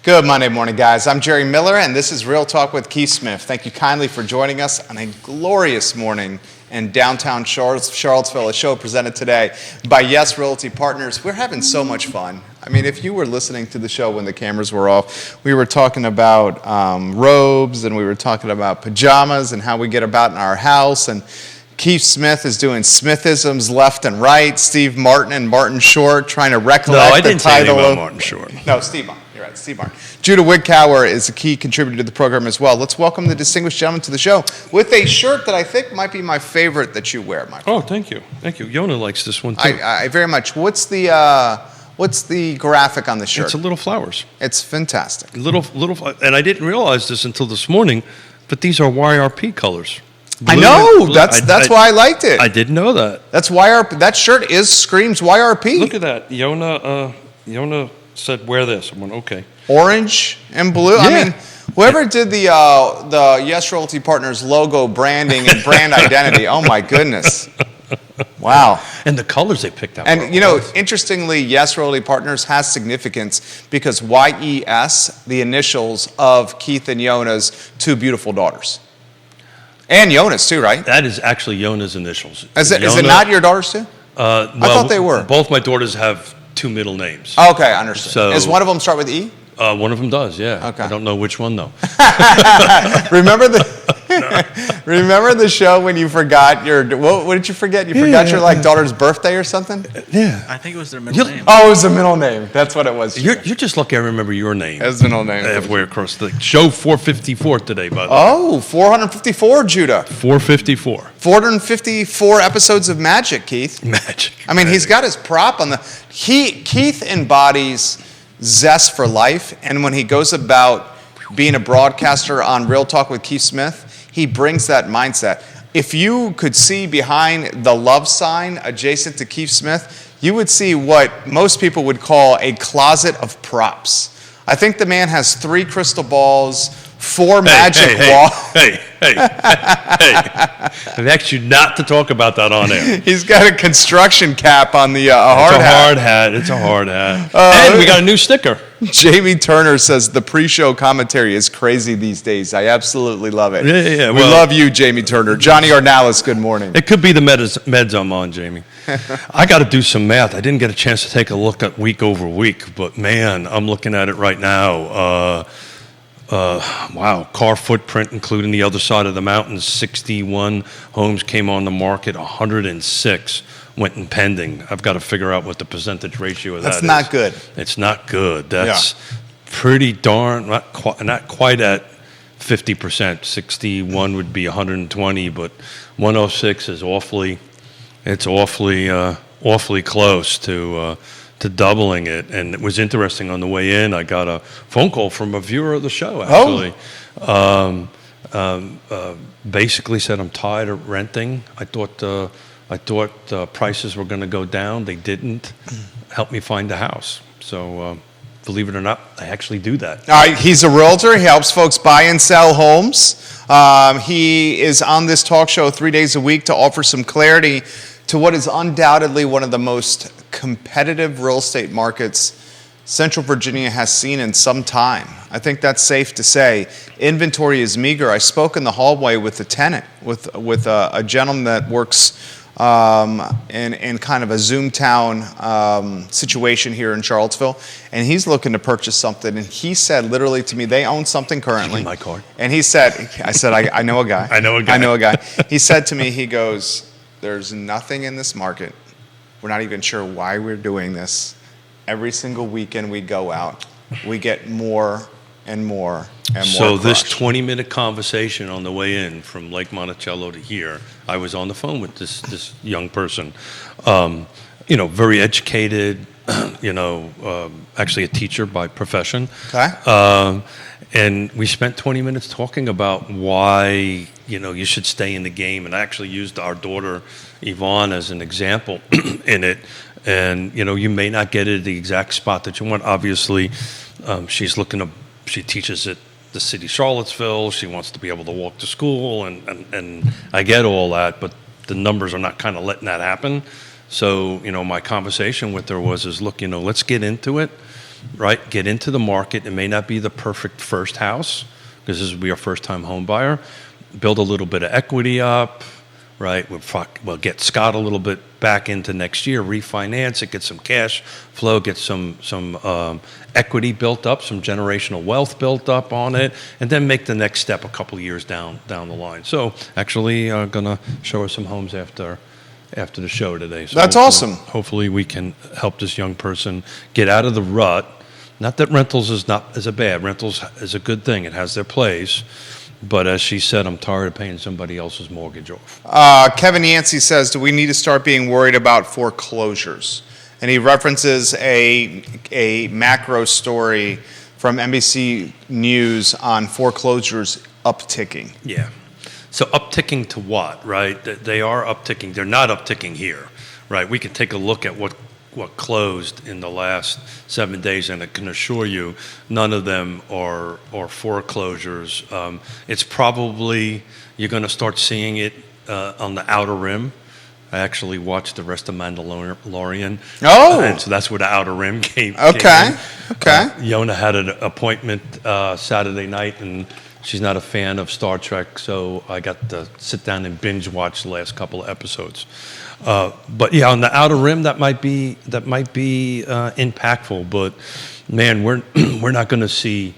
Good Monday morning, guys. I'm Jerry Miller, and this is Real Talk with Keith Smith. Thank you kindly for joining us on a glorious morning in downtown Charlottesville, a show presented today by Yes Realty Partners. We're having so much fun. I mean, if you were listening to the show when the cameras were off, we were talking about robes, and we were talking about pajamas and how we get about in our house, and Keith Smith is doing Smithisms left and right. Steve Martin and Martin Short trying to recollect the title of... No, I didn't say anything about Martin Short. No, Steve Martin. You're right, Steve Martin. Judah Wigkower is a key contributor to the program as well. Let's welcome the distinguished gentleman to the show with a shirt that I think might be my favorite that you wear, my friend. Oh, thank you. Thank you. Yonna likes this one, too. I very much. What's the graphic on the shirt? It's a little flowers. It's fantastic. Little, and I didn't realize this until this morning, but these are YRP colors. I know. That's why I liked it. I didn't know that. That's YRP. That shirt screams YRP. Look at that. Yonna said, wear this. I went, okay. Orange and blue. Yeah. I mean, whoever did the Yes Realty Partners logo branding and brand identity, oh my goodness. Wow. And the colors they picked out. And, you know, interestingly, Yes Realty Partners has significance because YES, the initials of Keith and Yonna's two beautiful daughters. And Yonna's too, right? That is actually Yonna's initials. Is it not your daughters too? Well, I thought they were. Both my daughters have two middle names. Okay, understood. So, does one of them start with E? One of them does, yeah. Okay. I don't know which one, though. Remember the show when you forgot what did you forget? You forgot your daughter's birthday or something? Yeah. I think it was their middle name. Oh, it was a middle name. That's what it was. You're just lucky I remember your name. That's the middle name. Halfway across the show 454 today, by the way. Oh, 454, Judah. 454. 454 episodes of magic, Keith. Magic. I mean, he's got his prop on the... Keith embodies zest for life, and when he goes about being a broadcaster on Real Talk with Keith Smith, he brings that mindset. If you could see behind the love sign adjacent to Keith Smith, you would see what most people would call a closet of props. I think the man has 3 crystal balls, 4 magic balls. Hey. I've asked you not to talk about that on air. He's got a construction cap on the hard hat. It's a hard hat. And we got a new sticker. Jamie Turner says the pre-show commentary is crazy these days. I absolutely love it. Yeah. We love you, Jamie Turner. Johnny Ornalis, good morning. It could be the meds I'm on, Jamie. I got to do some math. I didn't get a chance to take a look at week over week, but man, I'm looking at it right now. Wow, car footprint, including the other side of the mountain, 61 homes came on the market, 106 went in pending. I've got to figure out what the percentage ratio of that is. That's not good. It's not good. That's pretty darn, not quite at 50%. 61 would be 120, but 106 is awfully close to doubling it. And it was interesting on the way in. I got a phone call from a viewer of the show, actually. Basically said, I'm tired of renting. I thought prices were going to go down. They didn't. Help me find a house. So believe it or not, I actually do that. He's a realtor. He helps folks buy and sell homes. He is on this talk show 3 days a week to offer some clarity to what is undoubtedly one of the most competitive real estate markets Central Virginia has seen in some time. I think that's safe to say. Inventory is meager. I spoke in the hallway with a tenant, with a gentleman that works in kind of a Zoomtown situation here in Charlottesville, and he's looking to purchase something, and he said literally to me, they own something currently. My card. And I said, I know a guy. I know a guy. He said to me, he goes, there's nothing in this market. We're not even sure why we're doing this. Every single weekend we go out, we get more and more and more. So this crushed. 20-minute conversation on the way in from Lake Monticello to here, I was on the phone with this young person, very educated, actually a teacher by profession. Okay. And we spent 20 minutes talking about why, you should stay in the game. And I actually used our daughter, Yvonne, as an example in it. And, you may not get it at the exact spot that you want. Obviously, she teaches at the city of Charlottesville. She wants to be able to walk to school. And I get all that, but the numbers are not kind of letting that happen. So, my conversation with her was, look, let's get into it. right? Get into the market. It may not be the perfect first house because this will be our first-time home buyer. Build a little bit of equity up, right? We'll get Scott a little bit back into next year, refinance it, get some cash flow, get some equity built up, some generational wealth built up on it, and then make the next step a couple years down the line. So actually gonna show us some homes after the show today. So That's awesome. Hopefully we can help this young person get out of the rut. Not that rentals is a bad. Rentals is a good thing. It has their place. But as she said, I'm tired of paying somebody else's mortgage off. Kevin Yancey says, do we need to start being worried about foreclosures? And he references a macro story from NBC News on foreclosures upticking. Yeah. So upticking to what, right? They are upticking. They're not upticking here, right? We can take a look at what closed in the last 7 days, and I can assure you none of them are foreclosures. It's probably, you're going to start seeing it on the outer rim. I actually watched the rest of Mandalorian. Oh! And so that's where the outer rim came Okay, in. okay. Yonna had an appointment Saturday night, and she's not a fan of Star Trek, so I got to sit down and binge watch the last couple of episodes. But yeah, on the outer rim, that might be impactful. But man, we're not going to see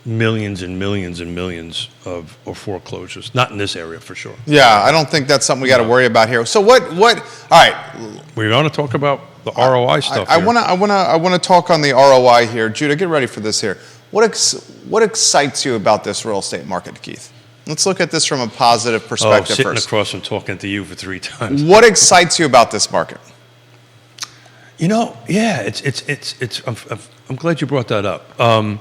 millions and millions and millions of foreclosures. Not in this area for sure. Yeah, I don't think that's something we got to worry about here. So what? All right. We want to talk about the ROI stuff. I want to talk on the ROI here. Judah, get ready for this here. What excites you about this real estate market, Keith? Let's look at this from a positive perspective sitting first. Across from talking to you for 3 times. What excites you about this market? Yeah, I'm glad you brought that up. I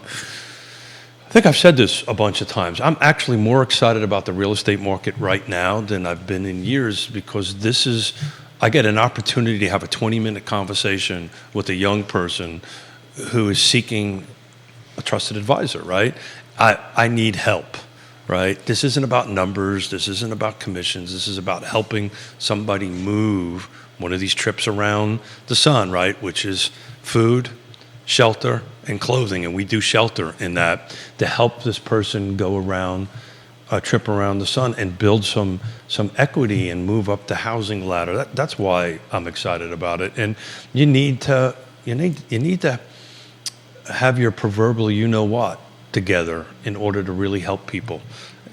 think I've said this a bunch of times. I'm actually more excited about the real estate market right now than I've been in years because I get an opportunity to have a 20-minute conversation with a young person who is seeking a trusted advisor, right? I need help. Right? This isn't about numbers. This isn't about commissions. This is about helping somebody move one of these trips around the sun, right? Which is food, shelter, and clothing. And we do shelter in that to help this person go around a trip around the sun and build some equity and move up the housing ladder. That's why I'm excited about it. And you need to have your proverbial you-know-what together in order to really help people.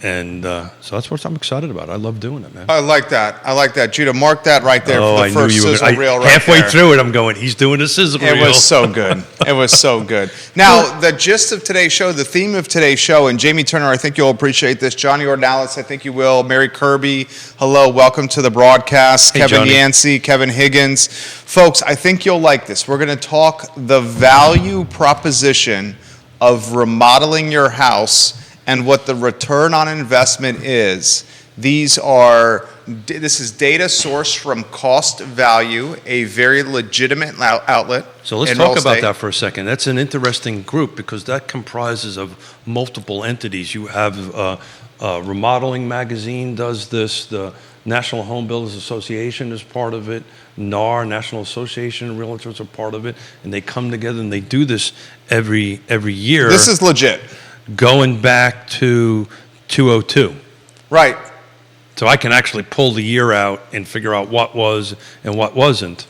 And so that's what I'm excited about. I love doing it, man. I like that. Judah, mark that right there for the first sizzle reel right halfway there. through it, I'm going, he's doing a sizzle reel. It was so good. It was so good. Now, the gist of today's show, the theme of today's show, and Jamie Turner, I think you'll appreciate this. Johnny Ornalis, I think you will. Mary Kirby, hello, welcome to the broadcast. Hey, Kevin Johnny. Yancey, Kevin Higgins. Folks, I think you'll like this. We're going to talk the value proposition of remodeling your house and what the return on investment is. This is data sourced from Cost Value, a very legitimate outlet. So let's talk about that for a second. That's an interesting group because that comprises of multiple entities. You have Remodeling Magazine does this. The National Home Builders Association is part of it. NAR, National Association of Realtors, are part of it. And they come together and they do this every year. This is legit. Going back to 2002. Right. So I can actually pull the year out and figure out what was and what wasn't.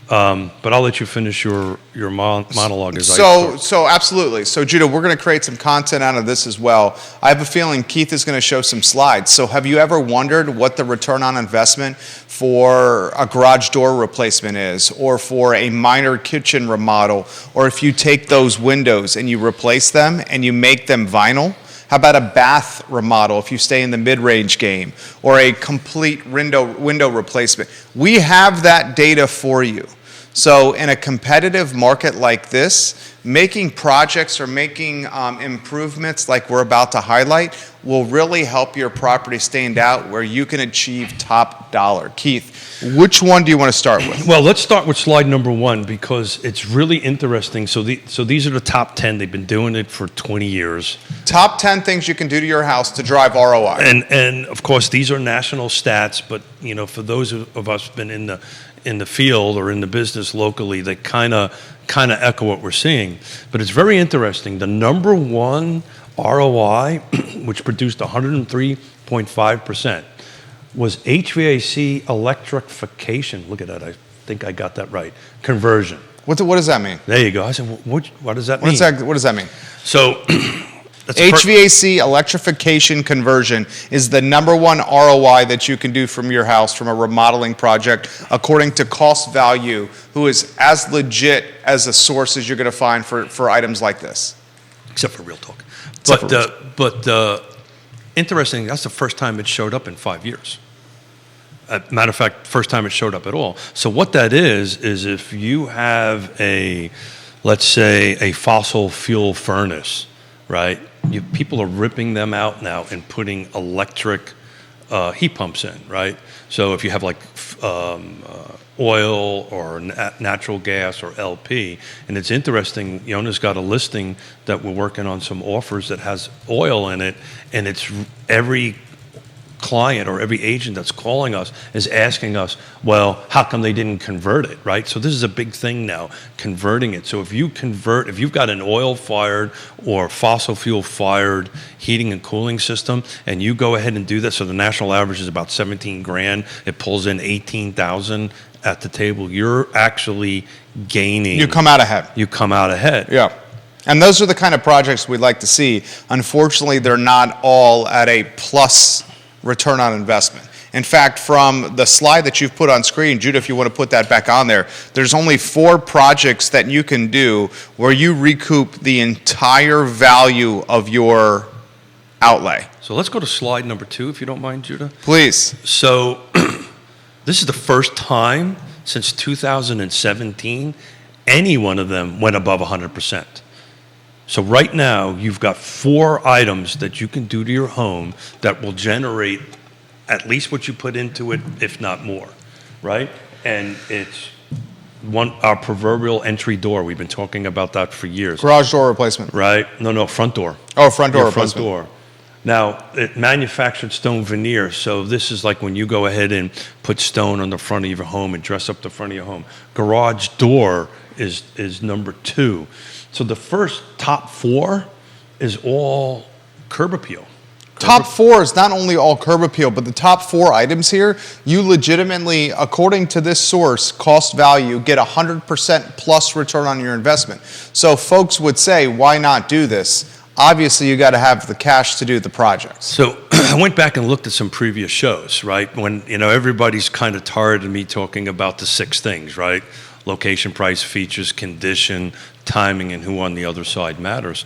But I'll let you finish your monologue as I start. So absolutely. So Judah, we're going to create some content out of this as well. I have a feeling Keith is going to show some slides. So have you ever wondered what the return on investment for a garage door replacement is, or for a minor kitchen remodel, or if you take those windows and you replace them and you make them vinyl? How about a bath remodel if you stay in the mid-range game, or a complete window replacement? We have that data for you. So in a competitive market like this, making projects or making improvements like we're about to highlight will really help your property stand out where you can achieve top dollar. Keith, Which one do you want to start with? Well, let's start with slide number 1 because it's really interesting. So these are the top 10. They've been doing it for 20 years. Top 10 things you can do to your house to drive ROI. And of course, these are national stats, but for those of us who've been in the field or in the business locally, they kind of echo what we're seeing. But it's very interesting. The number 1 ROI, which produced 103.5%, was HVAC electrification. Look at that. I think I got that right. Conversion. What does that mean? There you go. I said, what does that mean? What does that mean? So, HVAC electrification conversion is the number 1 ROI that you can do from your house from a remodeling project, according to Cost Value, who is as legit as a source as you're going to find for items like this. Except for Real Talk. But interesting, that's the first time it showed up in 5 years. Matter of fact, first time it showed up at all. So what that is if you have let's say, a fossil fuel furnace, right? People are ripping them out now and putting electric heat pumps in, right? So if you have like oil or natural gas or LP, and it's interesting, Yonna's got a listing that we're working on some offers that has oil in it, and it's every client or every agent that's calling us is asking us, well, how come they didn't convert it, right? So this is a big thing now, converting it. So if you've got an oil-fired or fossil fuel-fired heating and cooling system, and you go ahead and do that, so the national average is about 17 grand, it pulls in 18,000 at the table, you're actually gaining. you come out ahead. You come out ahead. Yeah. And those are the kind of projects we'd like to see. Unfortunately, they're not all at a plus return on investment. In fact, from the slide that you've put on screen, Judah, if you want to put that back on there, there's only 4 projects that you can do where you recoup the entire value of your outlay. So let's go to slide number 2, if you don't mind, Judah. Please. So this is the first time since 2017 any one of them went above 100%. So right now, you've got 4 items that you can do to your home that will generate at least what you put into it, if not more, right? And it's our proverbial entry door. We've been talking about that for years. Garage door replacement. Right? No, front door. Oh, front door Your front replacement. door. Now, it manufactured stone veneer, so this is like when you go ahead and put stone on the front of your home and dress up the front of your home. Garage door is number 2. So the first top 4 is all curb appeal. Top 4 is not only all curb appeal, but the top 4 items here, you legitimately, according to this source, Cost Value, get 100% plus return on your investment. So folks would say, why not do this? Obviously, you got to have the cash to do the projects. So I went back and looked at some previous shows, right? When, everybody's kind of tired of me talking about the 6 things, right? Location, price, features, condition, timing, and who on the other side matters.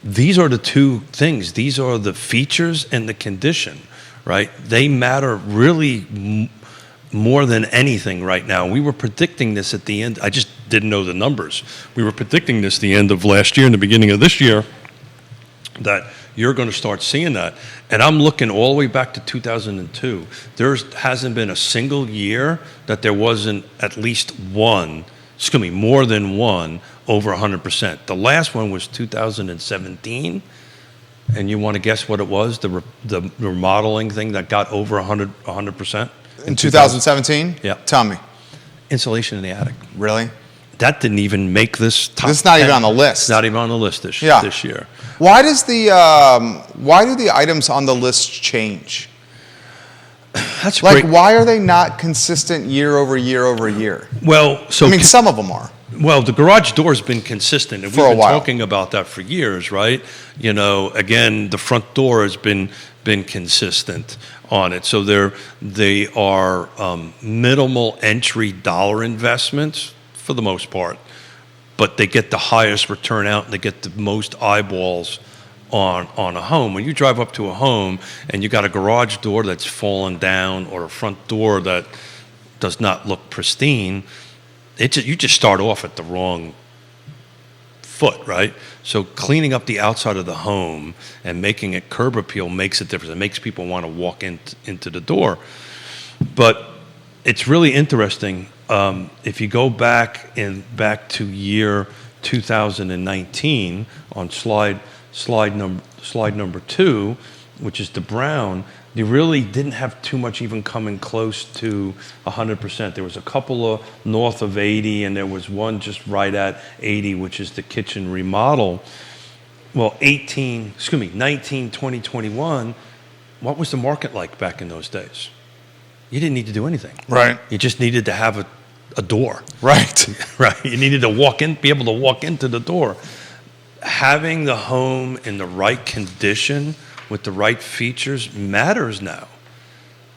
These are the 2 things. These are the features and the condition, right? They matter really more than anything right now. We were predicting this at the end. I just didn't know the numbers. We were predicting this the end of last year and the beginning of this year, that you're going to start seeing that. And I'm looking all the way back to 2002. There hasn't been a single year that there wasn't at least more than one over 100%. The last one was 2017. And you want to guess what it was, the remodeling thing that got over 100%? In 2017? Yeah. Tell me. Insulation in the attic. Really? That didn't even make this top This is not 10. even on the list. It's not even on the list this year. Why do the items on the list change? That's Like, great. why are they not consistent year over year over year? Well, so Some of them are. Well, the garage door's been consistent, and For we've a been while. talking about that for years, right? Again, the front door has been consistent on it. So they are minimal entry dollar investments for the most part, but they get the highest return out, and they get the most eyeballs on a home. When you drive up to a home and you got a garage door that's fallen down or a front door that does not look pristine, you just start off at the wrong foot, right? So cleaning up the outside of the home and making it curb appeal makes a difference. It makes people want to walk into the door. But it's really interesting. If you go back to year 2019 on slide number 2, which is the brown, they really didn't have too much even coming close to 100%. There was a couple of north of 80, and there was one just right at 80, which is the kitchen remodel. Well, 19, 20, 21, what was the market like back in those days? You didn't need to do anything. Right. You just needed to have a door. Right. Right. You needed to be able to walk into the door. Having the home in the right condition with the right features matters now.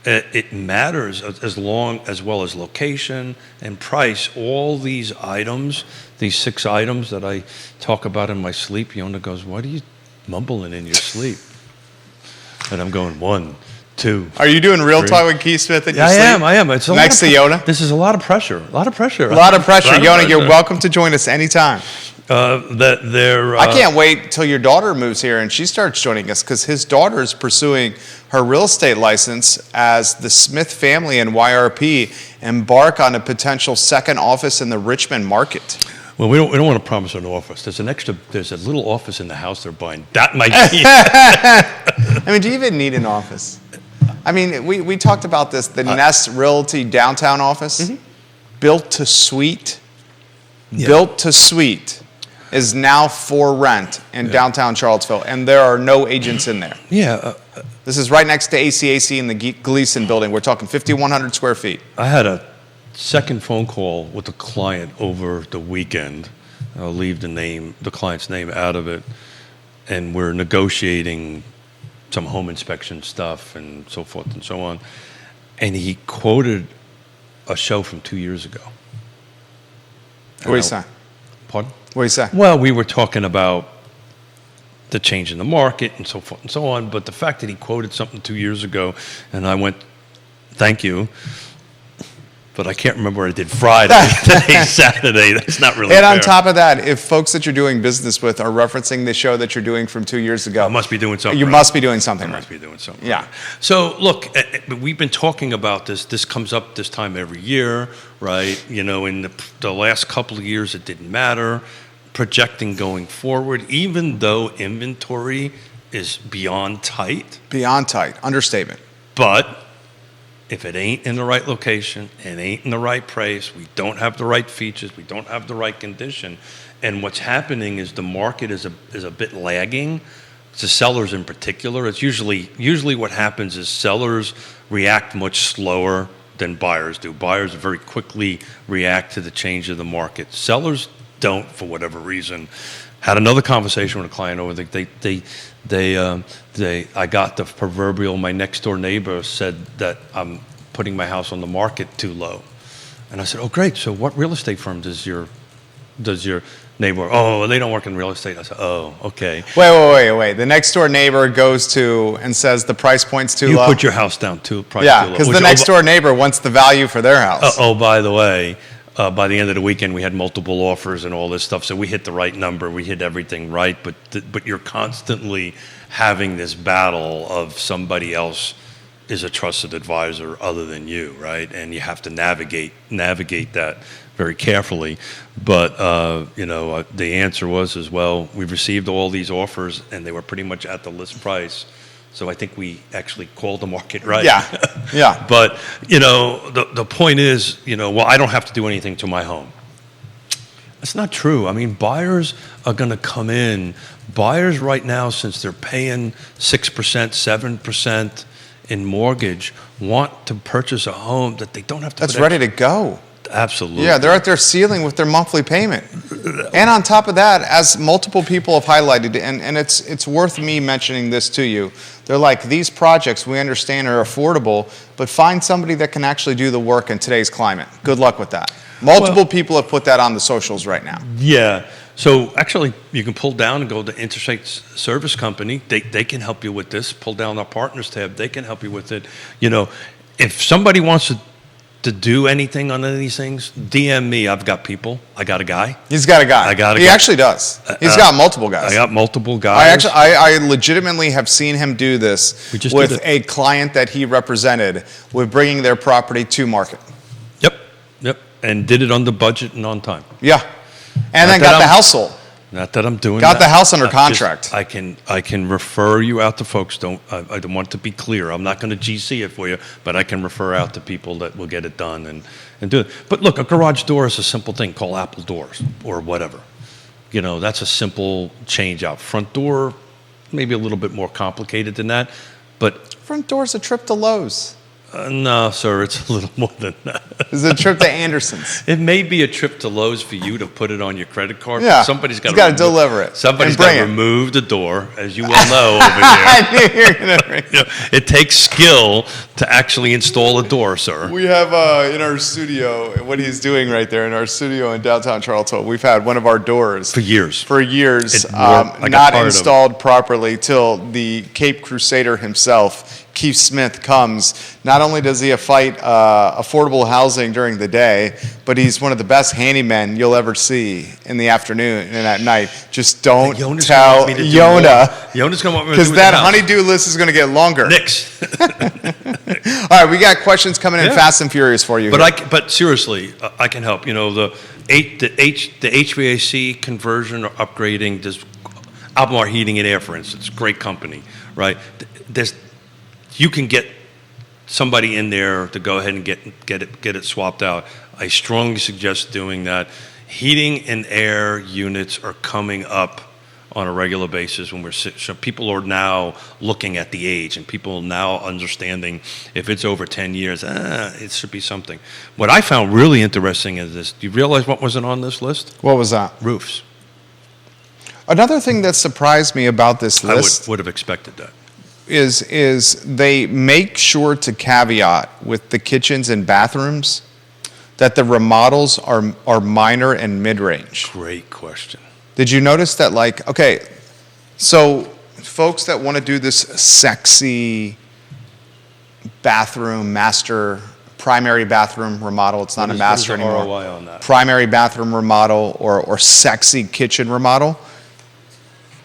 It matters as well as location and price. All these items, these 6 items that I talk about in my sleep, Yonna goes, "What are you mumbling in your sleep?" And I'm going, 1, 2. Are you doing real 3. talk with Keith Smith in your I sleep? am. It's a Next to Yonna? This is a lot of pressure. A lot of pressure. Yonna, you're welcome to join us anytime. I I can't wait till your daughter moves here and she starts joining us, because his daughter is pursuing her real estate license as the Smith family and YRP embark on a potential second office in the Richmond market. Well, we don't want to promise an office. There's a little office in the house they're buying. That might be. I mean, do you even need an office? I mean, we talked about this, the Nest Realty downtown office, built to suite, is now for rent in downtown Charlottesville, and there are no agents in there. Yeah. This is right next to ACAC in the Gleason building. We're talking 5,100 square feet. I had a second phone call with a client over the weekend. I'll leave the client's name out of it, and we're negotiating some home inspection stuff and so forth and so on. And he quoted a show from 2 years ago. What do you say? Pardon? What do you say? Well, we were talking about the change in the market and so forth and so on, but the fact that he quoted something 2 years ago, and I went, "Thank you," but I can't remember what I did Friday. Today's Saturday. That's not really And fair. on top of that, if folks that you're doing business with are referencing the show that you're doing from 2 years ago, I must be doing something you right. must be doing something I right. must be doing something. Yeah. Right. So look, we've been talking about this. This comes up this time every year, right? You know, in the last couple of years, it didn't matter. Projecting going forward, even though inventory is beyond tight. Beyond tight. Understatement. But if it ain't in the right location, it ain't in the right price, we don't have the right features, we don't have the right condition, and what's happening is the market is a bit lagging. To sellers in particular, it's usually what happens is sellers react much slower than buyers do. Buyers very quickly react to the change of the market. Sellers don't, for whatever reason. Had another conversation with a client over I got the proverbial, my next door neighbor said that I'm putting my house on the market too low. And I said, "Oh, great. So what real estate firm does your neighbor?" "Oh, they don't work in real estate." I said, "Oh, okay." Wait. The next door neighbor goes to and says the price point's too low. You put your house down too low. Yeah, because the next door neighbor wants the value for their house. By the way, by the end of the weekend, we had multiple offers and all this stuff, so we hit the right number. We hit everything right, but you're constantly having this battle of somebody else is a trusted advisor other than you, right? And you have to navigate that very carefully. But the answer was as well, we've received all these offers, and they were pretty much at the list price. So I think we actually called the market right. Yeah. But, the point is, well, I don't have to do anything to my home. That's not true. I mean, buyers are going to come in. Buyers right now, since they're paying 6%, 7% in mortgage, want to purchase a home that they don't have to. That's ready to go. Absolutely. Yeah, they're at their ceiling with their monthly payment. And on top of that, as multiple people have highlighted, and it's worth me mentioning this to you, they're like, these projects we understand are affordable, but find somebody that can actually do the work in today's climate. Good luck with that. Multiple people have put that on the socials right now. Yeah. So actually, you can pull down and go to Intrastate Service Company. They can help you with this. Pull down our partners tab. They can help you with it. If somebody wants to do anything on any of these things, DM me. I've got people. I got a guy. He's got a guy. He actually does. He's got multiple guys. I got multiple guys. I legitimately have seen him do this with a client that he represented with bringing their property to market. and did it under budget and on time. Yeah. And then got the house sold. Not that I'm doing Got that. the house under contract. I can refer you out to folks. I don't want to be clear. I'm not going to GC it for you, but I can refer out to people that will get it done and do it. But look, a garage door is a simple thing. Call Apple Doors or whatever. You know, that's a simple change out. Front door, maybe a little bit more complicated than that, but Front door's a trip to Lowe's. no, sir, it's a little more than that. It's a trip to Anderson's. It may be a trip to Lowe's for you to put it on your credit card. Yeah, Somebody's got to deliver it. Somebody's and bring got to it. remove the door, as you well know over there. I knew you were gonna bring it. You know, it takes skill to actually install a door, sir. We have in our studio, what he's doing right there in our studio in downtown Charlottesville, we've had one of our doors For years. It I got not tired of it. installed properly till the Cape Crusader himself, Keith Smith, comes. Not only does he fight affordable housing during the day, but he's one of the best handymen you'll ever see in the afternoon and at night. Just don't Yonna's tell gonna want me to do Yonna, more. Yonna's going to want me to do because it that in-house. honeydew list is going to get longer. Nix. All right, we got questions coming in Yeah. fast and furious for you. But here. but seriously, I can help. You know, the HVAC conversion or upgrading, just Albemarle Heating and Air, for instance, great company, right? You can get somebody in there to go ahead and get it swapped out. I strongly suggest doing that. Heating and air units are coming up on a regular basis when so people are now looking at the age and people are now understanding if it's over 10 years, it should be something. What I found really interesting is this. Do you realize what wasn't on this list? What was that? Roofs. Another thing that surprised me about this list I would have expected that. is they make sure to caveat with the kitchens and bathrooms that the remodels are minor and mid-range. Great question. Did you notice that, like, okay, so folks that want to do this sexy bathroom, primary bathroom remodel, it's not a master what is the anymore. ROI on that? Primary bathroom remodel or sexy kitchen remodel.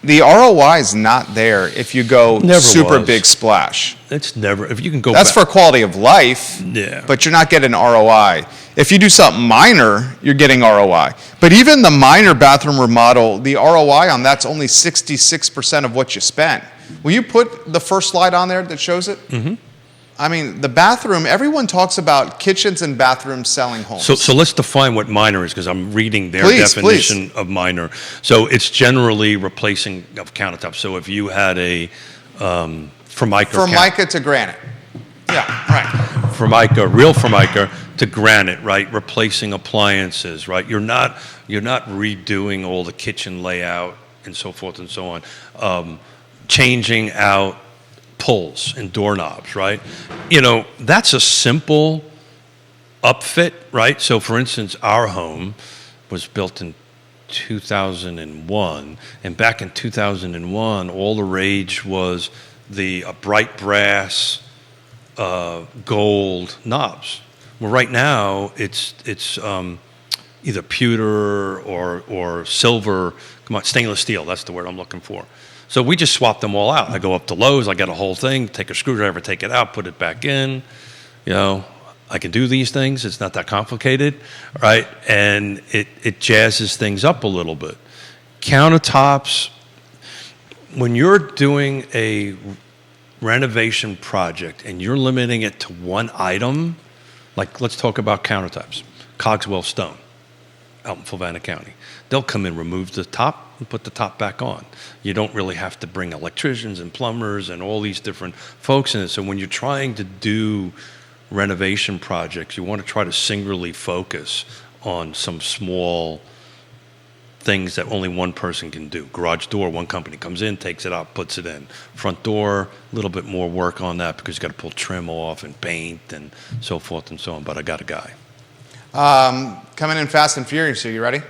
The ROI is not there if you go Never super was. big splash. It's never, if you can go That's back. for quality of life, Yeah. but you're not getting ROI. If you do something minor, you're getting ROI. But even the minor bathroom remodel, the ROI on that's only 66% of what you spent. Will you put the first slide on there that shows it? Mm-hmm. I mean, the bathroom, everyone talks about kitchens and bathrooms selling homes. So let's define what minor is, because I'm reading their Please, definition of minor. So it's generally replacing of countertops. So if you had a Formica to granite. Yeah, right. real Formica to granite, right? Replacing appliances, right? You're not redoing all the kitchen layout and so forth and so on. Changing out pulls and doorknobs, right? You know, that's a simple upfit, right? So for instance, our home was built in 2001, and back in 2001, all the rage was the bright brass gold knobs. Well, right now it's either pewter or silver. Come on, stainless steel. That's the word I'm looking for. So we just swapped them all out. I go up to Lowe's, I get a whole thing, take a screwdriver, take it out, put it back in. You know, I can do these things. It's not that complicated, right? And it jazzes things up a little bit. Countertops, when you're doing a renovation project and you're limiting it to one item, like let's talk about countertops. Cogswell Stone, out in Fluvanna County. They'll come in, remove the top, and put the top back on. You don't really have to bring electricians and plumbers and all these different folks in it. So when you're trying to do renovation projects, you want to try to singularly focus on some small things that only one person can do. Garage door, one company comes in, takes it out, puts it in. Front door, a little bit more work on that because you got to pull trim off and paint and so forth and so on. But I got a guy. Coming in fast and furious. Are you ready?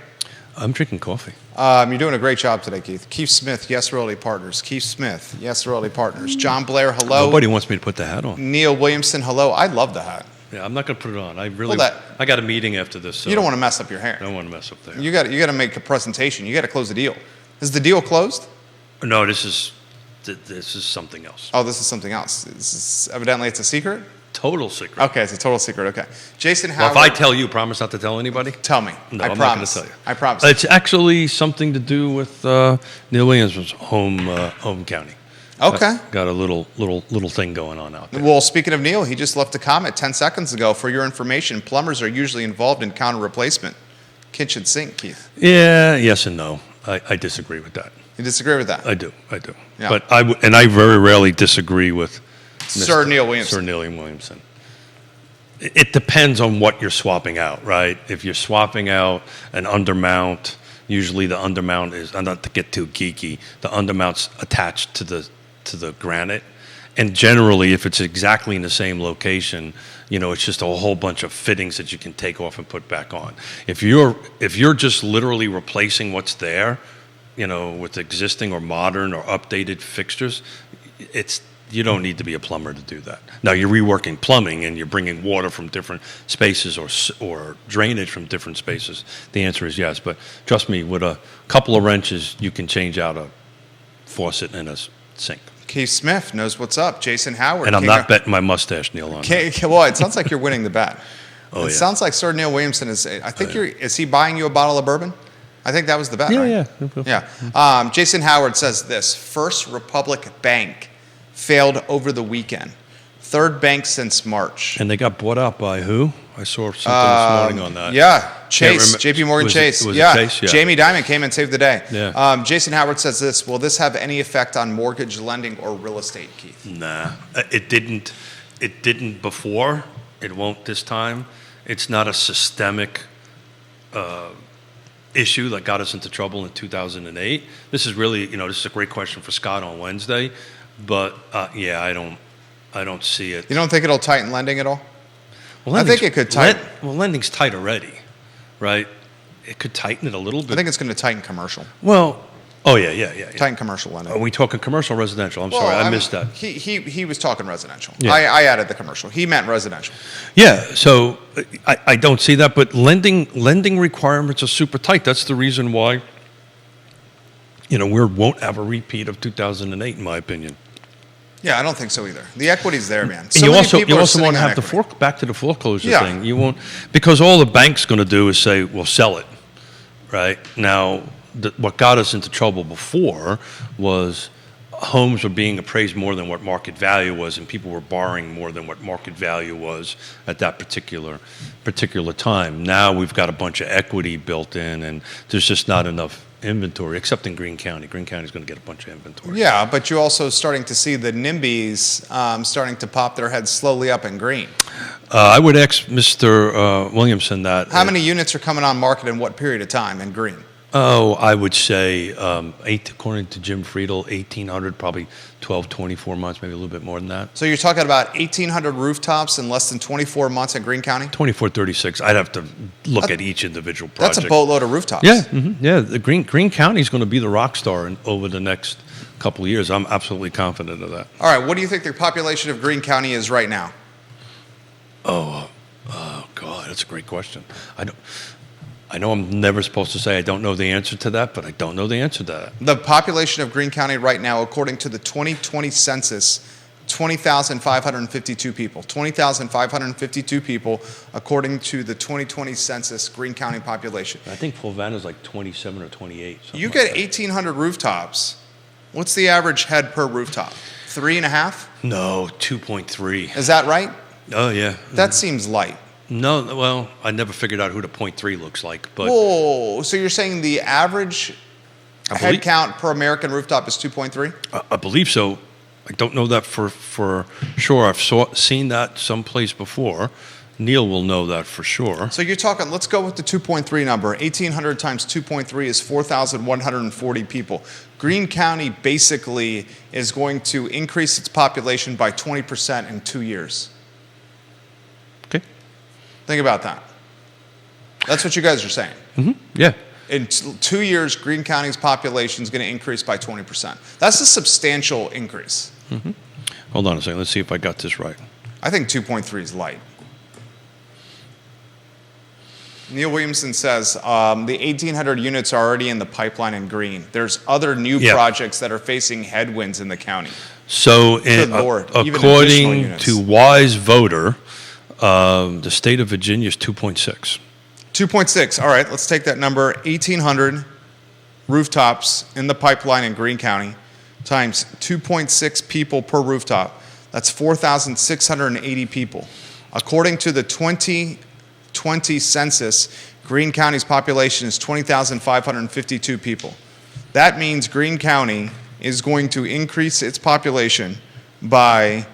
I'm drinking coffee. You're doing a great job today, Keith. Keith Smith, Yes Realty Partners. Keith Smith, Yes Realty Partners. John Blair, hello. Nobody wants me to put the hat on. Neil Williamson, hello. I love the hat. Yeah, I'm not going to put it on. Well, I got a meeting after this. So You don't want to mess up your hair. I don't want to mess up there. You got to make a presentation. You got to close the deal. Is the deal closed? No, this is something else. Oh, this is something else. Evidently it's a secret. total secret. Okay, it's a total secret. Okay. Jason Well, Howard. if I tell you, promise not to tell anybody? Tell me. No, I I'm promise. not going to tell you. I promise. It's actually something to do with Neil Williams' home county. Okay. Got a little thing going on out there. Well, speaking of Neil, he just left a comment 10 seconds ago. For your information, plumbers are usually involved in counter replacement. Kitchen sink, Keith. Yeah, yes and no. I disagree with that. You disagree with that? I do. Yeah. But I very rarely disagree with Sir Neil Williamson. Sir Neil Williamson. It depends on what you're swapping out, right? If you're swapping out an undermount, usually the undermount is, not to get too geeky, the undermount's attached to the granite. And generally, if it's exactly in the same location, it's just a whole bunch of fittings that you can take off and put back on. If you're just literally replacing what's there, with existing or modern or updated fixtures, you don't need to be a plumber to do that. Now, you're reworking plumbing and you're bringing water from different spaces or drainage from different spaces. The answer is yes. But trust me, with a couple of wrenches, you can change out a faucet and a sink. Keith Smith knows what's up. Jason Howard. And I'm not betting my mustache, Neil, on that. Well, it sounds like you're winning the bet. Oh, It yeah. sounds like Sir Neil Williamson is. I think is he buying you a bottle of bourbon? I think that was the bet, right? Yeah. Jason Howard says this: First Republic Bank failed over the weekend. Third bank since March. And they got bought out by who? I saw something this morning on that. Yeah, Chase, Can't JP Morgan was Chase. It yeah. Chase? Yeah. Jamie Dimon came and saved the day. Yeah. Jason Howard says this: Will this have any effect on mortgage lending or real estate, Keith? Nah, it didn't. It didn't before. It won't this time. It's not a systemic issue that got us into trouble in 2008. This is really, this is a great question for Scott on Wednesday. But yeah, I don't see it. You don't think it'll tighten lending at all? Well, I think it could tighten. Lending's tight already, right? It could tighten it a little bit. I think it's going to tighten commercial. Well, yeah. Tighten commercial lending. Are we talking commercial or residential? I'm sorry, I missed that. He was talking residential. Yeah. I added the commercial. He meant residential. Yeah, so I don't see that, but lending requirements are super tight. That's the reason why, we won't have a repeat of 2008, in my opinion. Yeah, I don't think so either. The equity's there, man. And you also won't have the back to the foreclosure thing. You won't, because all the bank's going to do is say, "Well, sell it," right? Now, what got us into trouble before was homes were being appraised more than what market value was, and people were borrowing more than what market value was at that particular time. Now we've got a bunch of equity built in, and there's just not enough inventory, except in Greene County. Greene County's going to get a bunch of inventory. Yeah, but you're also starting to see the NIMBYs starting to pop their heads slowly up in Greene. I would ask Mr. Williamson that. How many units are coming on market in what period of time in Greene? Oh, I would say, according to Jim Friedel, 1,800, probably 12, 24 months, maybe a little bit more than that. So you're talking about 1,800 rooftops in less than 24 months in Greene County? 24, 36. I'd have to look at each individual project. That's a boatload of rooftops. Yeah, yeah. The Greene County is going to be the rock star over the next couple of years. I'm absolutely confident of that. All right, what do you think the population of Greene County is right now? Oh, God, that's a great question. I know I'm never supposed to say I don't know the answer to that, but I don't know the answer to that. The population of Greene County right now, according to the 2020 census, 20,552 people. 20,552 people, according to the 2020 census, Greene County population. I think Fulvana's like 27 or 28. You get 1,800 rooftops. What's the average head per rooftop? 3.5? No, 2.3. Is that right? Oh, yeah. That seems light. No, well, I never figured out who the 0.3 looks like, but Whoa, so you're saying the average head count per American rooftop is 2.3? I believe so. I don't know that for sure. I've seen that someplace before. Neil will know that for sure. So you're talking, let's go with the 2.3 number. 1,800 times 2.3 is 4,140 people. Greene County basically is going to increase its population by 20% in 2 years. Okay. Think about that. That's what you guys are saying. Mm-hmm. Yeah. In 2 years, Greene County's population is going to increase by 20%. That's a substantial increase. Mm-hmm. Hold on a second. Let's see if I got this right. I think 2.3 is light. Neil Williamson says the 1,800 units are already in the pipeline in Greene. There's other new projects that are facing headwinds in the county. So, Good Lord. Even additional according units. to Wise Voter, the state of Virginia is 2.6. 2.6. All right, let's take that number. 1,800 rooftops in the pipeline in Greene County times 2.6 people per rooftop. That's 4,680 people. According to the 2020 census, Greene County's population is 20,552 people. That means Greene County is going to increase its population by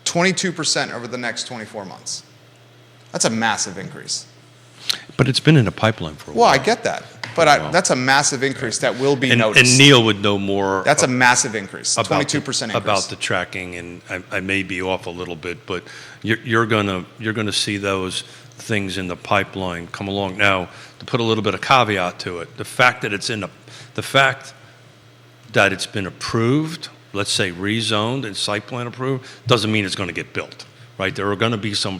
22% over the next 24 months. That's a massive increase. But it's been in the pipeline for a Well, while. I get that. But that's a massive increase that will be noticed. And Neil would know more. That's a massive increase, about 22% increase. about the tracking, and I may be off a little bit, but you're gonna see those things in the pipeline come along. Now, to put a little bit of caveat to it, the fact that it's been approved, let's say rezoned and site plan approved, doesn't mean it's going to get built, right? There are going to be some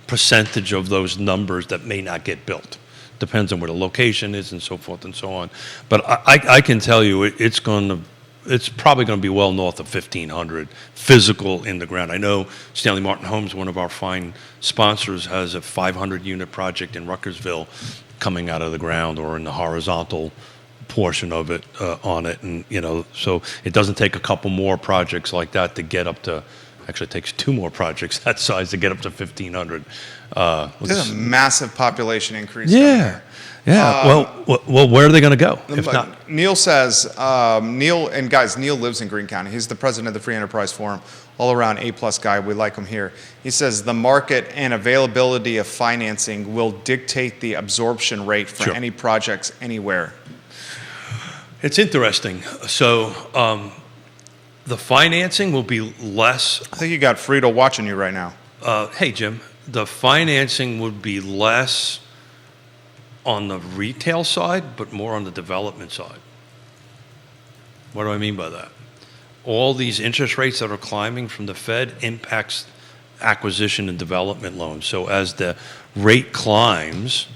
percentage of those numbers that may not get built. Depends on where the location is and so forth and so on. But I can tell you it's probably going to be well north of 1,500 physical in the ground. I know Stanley Martin Homes, one of our fine sponsors, has a 500-unit project in Ruckersville coming out of the ground, or in the horizontal portion of it on it. And, so it doesn't take a couple more projects like that to get up to, actually it takes two more projects that size to get up to 1,500. There's a massive population increase. Yeah. Well, where are they going to go? If not, Neil says, Neil lives in Greene County. He's the president of the Free Enterprise Forum, all around A-plus guy. We like him here. He says the market and availability of financing will dictate the absorption rate for any projects anywhere. It's interesting. So the financing will be less. I think you got Friedel watching you right now. Hey, Jim, the financing would be less on the retail side, but more on the development side. What do I mean by that? All these interest rates that are climbing from the Fed impacts acquisition and development loans. So as the rate climbs,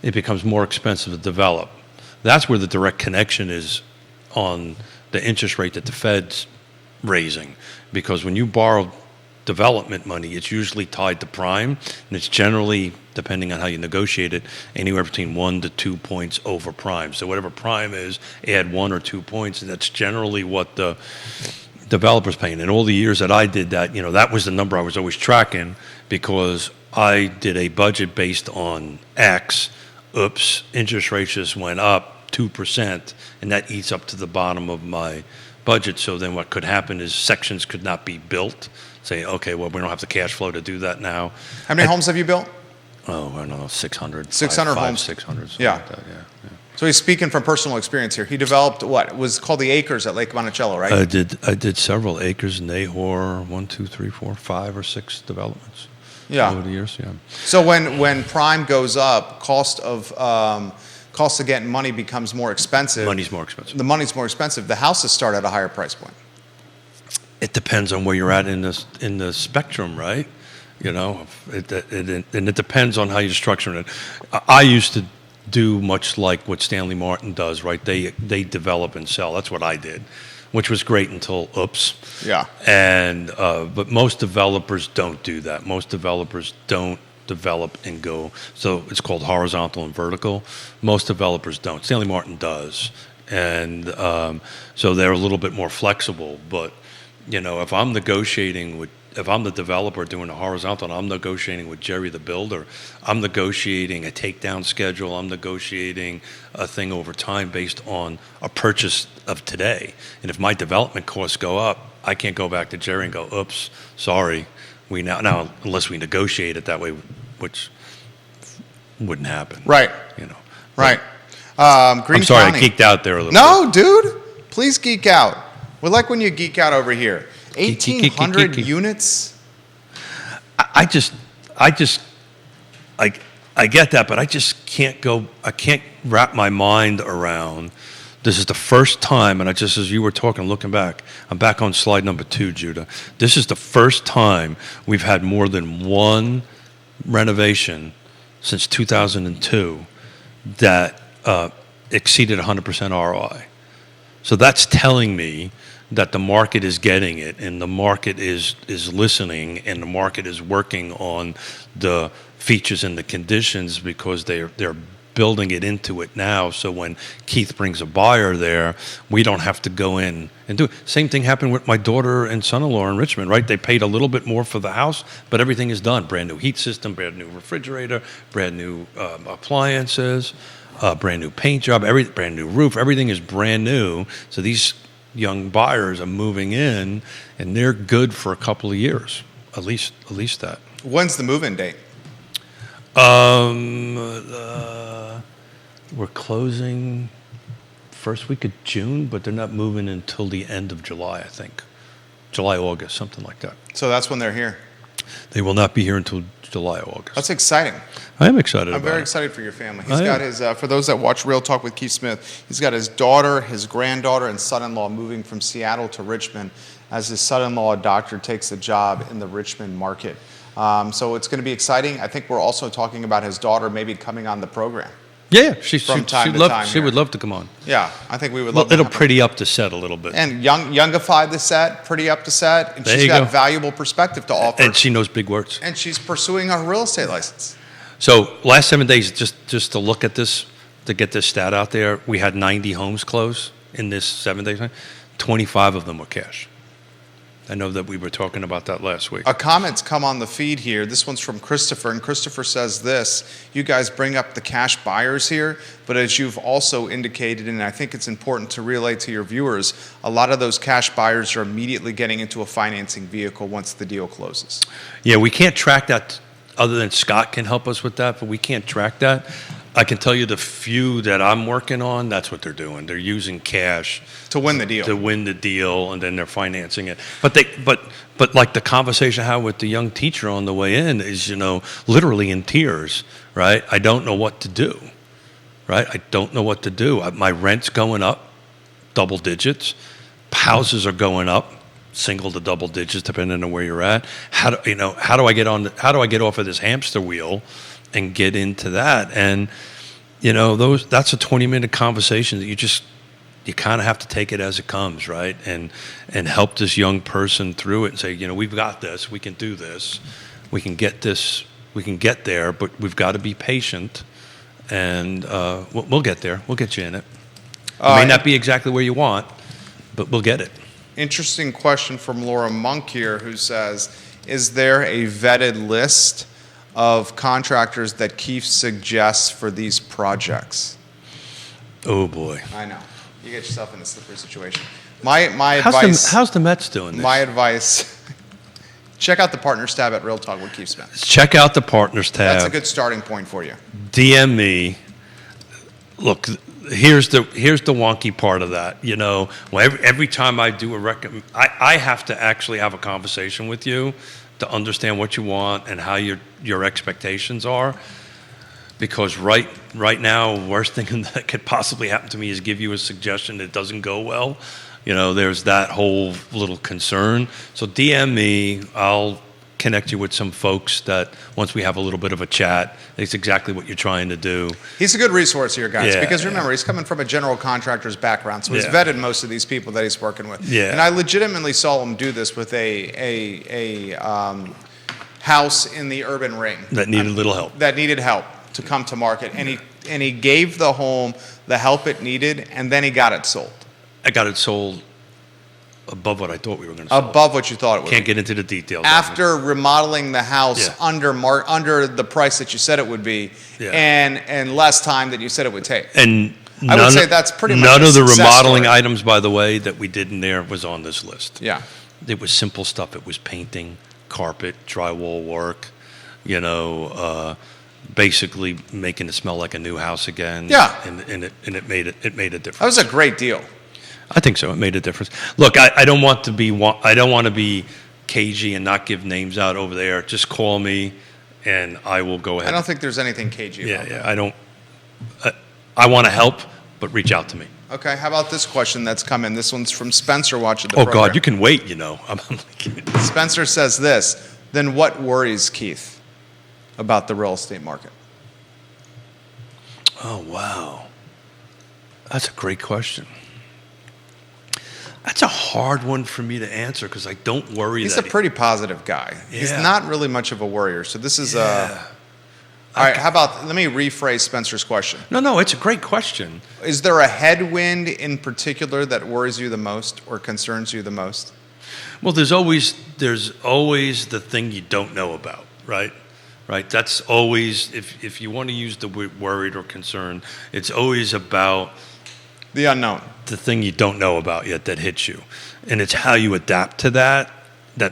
it becomes more expensive to develop. That's where the direct connection is on the interest rate that the Fed's raising. Because when you borrow development money, it's usually tied to prime, and it's generally, depending on how you negotiate it, anywhere between 1 to 2 points over prime. So whatever prime is, add 1 or 2 points, and that's generally what the developer's paying. In all the years that I did that, that was the number I was always tracking, because I did a budget based on X. Oops, interest rates just went up 2%, and that eats up to the bottom of my budget. So then what could happen is sections could not be built. Say, okay, well, we don't have the cash flow to do that now. How many homes have you built? Oh, I don't know, 600. 600 homes. 600, something Yeah. like that, yeah. So he's speaking from personal experience here. He developed what was called the Acres at Lake Monticello, right? I did several acres in Nahor, 1, 2, 3, 4, 5 or 6 developments. Yeah. Over the years, yeah. So when prime goes up, cost of getting money becomes more expensive. Money's more expensive. The money's more expensive. The houses start at a higher price point. It depends on where you're at in the spectrum, right? And it depends on how you're structuring it. I used to do much like what Stanley Martin does, right? They develop and sell. That's what I did, which was great until oops. Yeah. And but most developers don't do that. Most developers don't develop and go. So it's called horizontal and vertical. Most developers don't. Stanley Martin does, and so they're a little bit more flexible. But if I'm the developer doing a horizontal and I'm negotiating with Jerry the builder, I'm negotiating a takedown schedule, I'm negotiating a thing over time based on a purchase of today. And if my development costs go up, I can't go back to Jerry and go, oops, sorry, we now unless we negotiate it that way, which wouldn't happen. Right. Right. Greene I'm sorry, County. I geeked out there a little No, dude, please geek out. We like when you geek out over here. 1,800 units? I get that, but I just can't wrap my mind around. This is the first time, and as you were talking, looking back, I'm back on slide number 2, Judah. This is the first time we've had more than one renovation since 2002 that exceeded 100% ROI. So that's telling me that the market is getting it, and the market is listening, and the market is working on the features and the conditions because they're building it into it now. So when Keith brings a buyer there, we don't have to go in and do it. Same thing happened with my daughter and son-in-law in Richmond, right? They paid a little bit more for the house, but everything is done. Brand new heat system, brand new refrigerator, brand new appliances, brand new paint job, brand new roof. Everything is brand new. So these young buyers are moving in, and they're good for a couple of years, at least that. When's the move-in date? We're closing first week of June, but they're not moving until the end of July, I think. July, August, something like that. So that's when they're here. They will not be here until July, August. That's exciting. I am excited about it. I'm very excited for your family. He's got his, for those that watch Real Talk with Keith Smith, he's got his daughter, his granddaughter, and son-in-law moving from Seattle to Richmond as his son-in-law, a doctor, takes a job in the Richmond market. So it's going to be exciting. I think we're also talking about his daughter maybe coming on the program. Yeah, She'd would love to come on. Yeah, I think we would love. It'll pretty up the set a little bit. And youngify the set, pretty up the set, and she's got valuable perspective to offer. And she knows big words. And she's pursuing a real estate license. So last 7 days, just to look at this, to get this stat out there, we had 90 homes close in this 7 days. 25 of them were cash. I know that we were talking about that last week. A comment's come on the feed here. This one's from Christopher, and Christopher says this: you guys bring up the cash buyers here, but as you've also indicated, and I think it's important to relay to your viewers, a lot of those cash buyers are immediately getting into a financing vehicle once the deal closes. Yeah, we can't track that, other than Scott can help us with that, but we can't track that. I can tell you the few that I'm working on, that's what they're doing. They're using cash to win the deal. And then they're financing it. But like the conversation I had with the young teacher on the way in is, literally in tears, right? I don't know what to do, right? I don't know what to do. My rent's going up double digits. Houses are going up single to double digits, depending on where you're at. How do I get off of this hamster wheel and get into that? And that's a 20-minute conversation that you kind of have to take it as it comes, right? And help this young person through it and say, we've got this, we can do this, we can get this, we can get there, but we've got to be patient, and we'll get there. We'll get you in it. It may not be exactly where you want, but we'll get it. Interesting question from Laura Monk here, who says, is there a vetted list of contractors that Keith suggests for these projects? Oh boy. I know. You get yourself in a slippery situation. My advice. How's the Mets doing this? My advice. Check out the Partners tab at Real Talk with Keith Smith. Check out the Partners tab. That's a good starting point for you. DM me. Look, here's the wonky part of that. Every time I do I have to actually have a conversation with you to understand what you want and how your expectations are. Because right now, worst thing that could possibly happen to me is give you a suggestion that doesn't go well. There's that whole little concern. So DM me. I'll connect you with some folks that once we have a little bit of a chat, it's exactly what you're trying to do. He's a good resource here, guys, because remember, he's coming from a general contractor's background, so he's vetted most of these people that he's working with. Yeah. And I legitimately saw him do this with a house in the urban ring. That needed a little help. That needed help to come to market, and he gave the home the help it needed, and then he got it sold. I got it sold above what I thought we were going to sell. Above what you thought it would. Can't get into the details. After remodeling the house under the price that you said it would be, and less time that you said it would take. And I would say that's pretty much none a of the success remodeling story. items, by the way, that we did in there was on this list. Yeah. It was simple stuff. It was painting, carpet, drywall work, basically making it smell like a new house again. Yeah. And it made a difference. That was a great deal. I think so. It made a difference. Look, I don't want to be cagey and not give names out over there. Just call me, and I will go ahead. I don't think there's anything cagey about that. I don't. I want to help, but reach out to me. Okay. How about this question that's come in? This one's from Spencer watching the Oh program. God, you can wait. Spencer says this. Then what worries Keith about the real estate market? Oh wow, that's a great question. That's a hard one for me to answer because I don't worry. He's that a pretty positive guy. Yeah. He's not really much of a worrier. So this is Yeah. all right, how about, let me rephrase Spencer's question. No, it's a great question. Is there a headwind in particular that worries you the most or concerns you the most? Well, there's always the thing you don't know about, right? Right. That's always, if you want to use the word worried or concerned, it's always about The unknown. the thing you don't know about yet that hits you, and it's how you adapt to that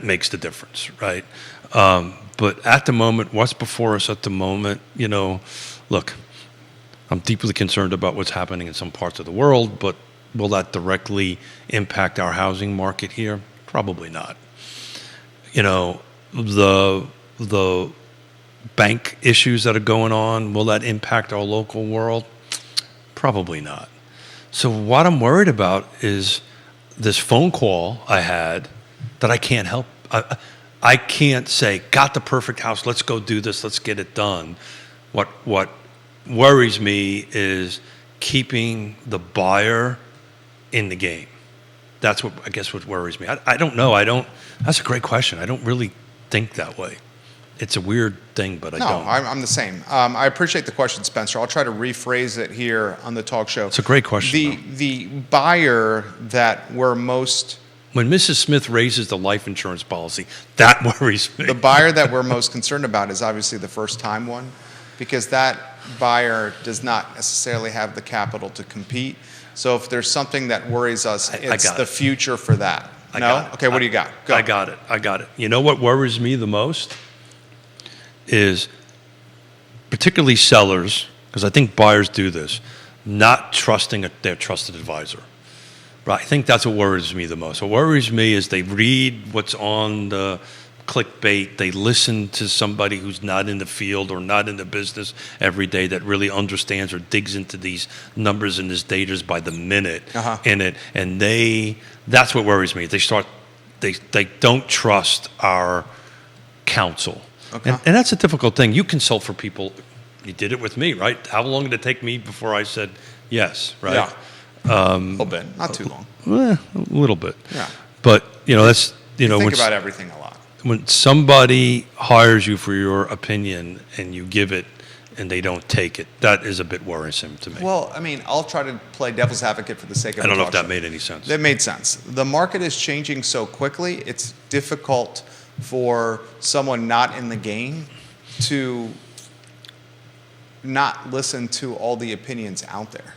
makes the difference, right? But at the moment, what's before us at the moment, look, I'm deeply concerned about what's happening in some parts of the world, but will that directly impact our housing market here? Probably not. The bank issues that are going on, will that impact our local world? Probably not. So what I'm worried about is this phone call I had that I can't help. I can't say, got the perfect house, let's go do this, let's get it done. What worries me is keeping the buyer in the game. That's what worries me. I don't know. That's a great question. I don't really think that way. It's a weird thing, but I don't. No, I'm the same. I appreciate the question, Spencer. I'll try to rephrase it here on the talk show. It's a great question. The buyer that we're most... When Mrs. Smith raises the life insurance policy, that worries me. The buyer that we're most concerned about is obviously the first-time one, because that buyer does not necessarily have the capital to compete. So if there's something that worries us, it's the future for that. No? Okay, what do you got? Go. I got it. You know what worries me the most is particularly sellers, because I think buyers do this, not trusting their trusted advisor. Right? I think that's what worries me the most. What worries me is they read what's on the clickbait, they listen to somebody who's not in the field or not in the business every day that really understands or digs into these numbers and this data by the minute in it, and that's what worries me. They don't trust our counsel. Okay. And that's a difficult thing. You consult for people. You did it with me, right? How long did it take me before I said yes, right? Yeah. A little bit, not too long. A little bit. Yeah. But, that's, think about everything a lot. When somebody hires you for your opinion and you give it and they don't take it, that is a bit worrisome to me. Well, I mean, I'll try to play devil's advocate for the sake of I don't know if that made any sense. That made sense. The market is changing so quickly, it's difficult for someone not in the game to not listen to all the opinions out there.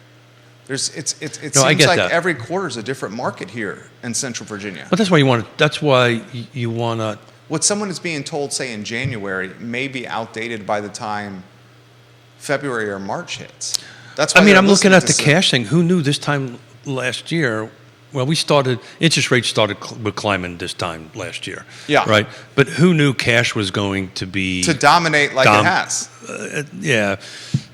It seems like that. Every quarter is a different market here in Central Virginia. But that's why you want to. What someone is being told, say in January, may be outdated by the time February or March hits. That's why I'm looking at the cash thing. Who knew this time last year? Well, interest rates started climbing this time last year. Yeah. Right? But who knew cash was going to dominate like it has? Yeah.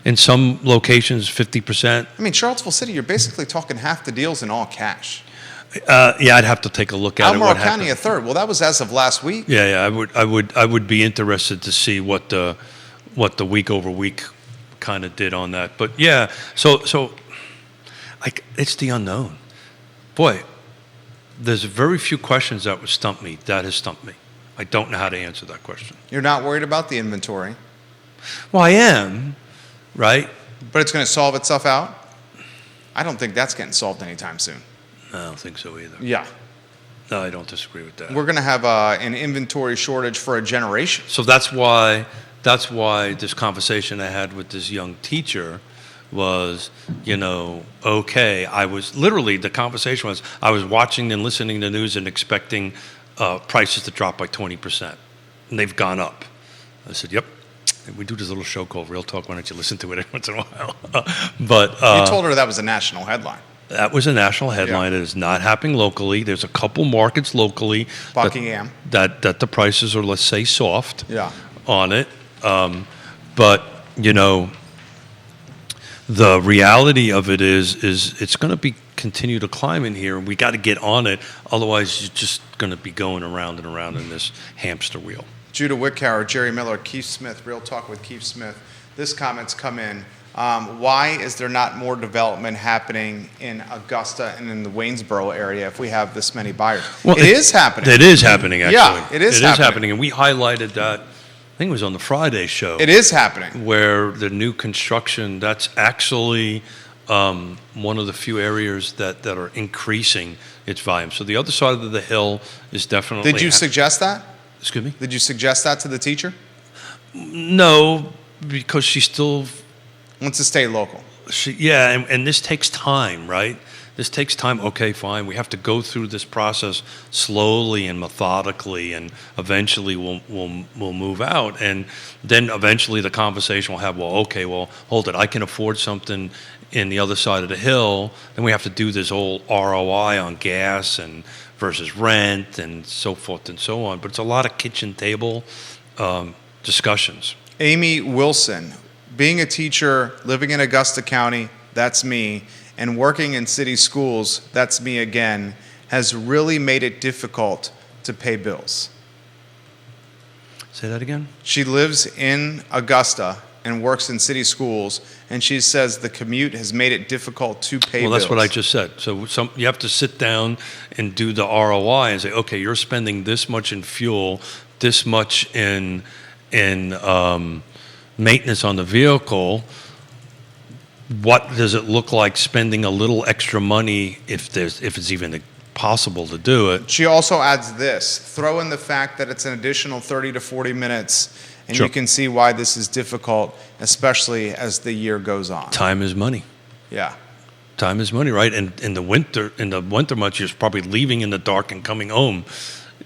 In some locations, 50%. I mean, Charlottesville City, you're basically talking half the deals in all cash. I'd have to take a look at it. Albemarle County, a third. Well, that was as of last week. Yeah. I would be interested to see what the week over week kind of did on that. But yeah, so like it's the unknown. Boy, there's very few questions that would stump me. That has stumped me. I don't know how to answer that question. You're not worried about the inventory. Well, I am, right? But it's going to solve itself out? I don't think that's getting solved anytime soon. I don't think so either. Yeah. No, I don't disagree with that. We're going to have an inventory shortage for a generation. So that's why this conversation I had with this young teacher was, okay. The conversation was, I was watching and listening to the news and expecting prices to drop by 20%. And they've gone up. I said, yep. We do this little show called Real Talk. Why don't you listen to it every once in a while? But you told her that was a national headline. That was a national headline. Yeah. It is not happening locally. There's a couple markets locally Buckingham that the prices are, let's say, soft on it. But the reality of it is it's going to continue to climb in here, and we got to get on it. Otherwise, you're just going to be going around and around in this hamster wheel. Judah Wickower, Jerry Miller, Keith Smith, Real Talk with Keith Smith. This comment's come in. Why is there not more development happening in Augusta and in the Waynesboro area if we have this many buyers? Well, it is happening. It is happening, actually. Yeah, it is happening. And we highlighted that, I think it was on the Friday show. It is happening. Where the new construction, that's actually one of the few areas that are increasing its volume. So the other side of the hill is definitely... Did you suggest that? Excuse me? Did you suggest that to the teacher? No, because she still... Wants to stay local. And this takes time, right? This takes time. Okay, fine. We have to go through this process slowly and methodically, and eventually we'll move out. And then eventually the conversation will have, hold it. I can afford something in the other side of the hill. Then we have to do this whole ROI on gas and versus rent and so forth and so on. But it's a lot of kitchen table discussions. Amy Wilson. Being a teacher, living in Augusta County, that's me, and working in city schools, that's me again, has really made it difficult to pay bills. Say that again? She lives in Augusta and works in city schools, and she says the commute has made it difficult to pay bills. Well, that's what I just said. So you have to sit down and do the ROI and say, okay, you're spending this much in fuel, this much in maintenance on the vehicle. What does it look like spending a little extra money if it's even possible to do it? She also adds this: throw in the fact that it's an additional 30 to 40 minutes, and Sure. You can see why this is difficult, especially as the year goes on. Time is money. Yeah. Time is money, right? And in the winter months, you're probably leaving in the dark and coming home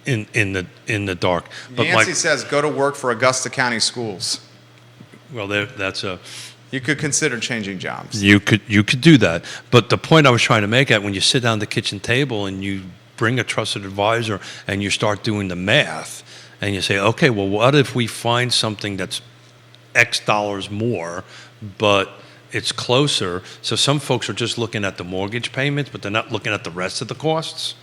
in the dark. But Nancy says go to work for Augusta County Schools. Well, that's a... You could consider changing jobs. You could do that. But the point I was trying to make at when you sit down at the kitchen table and you bring a trusted advisor and you start doing the math and you say, okay, well, what if we find something that's X dollars more, but it's closer? So some folks are just looking at the mortgage payments, but they're not looking at the rest of the costs,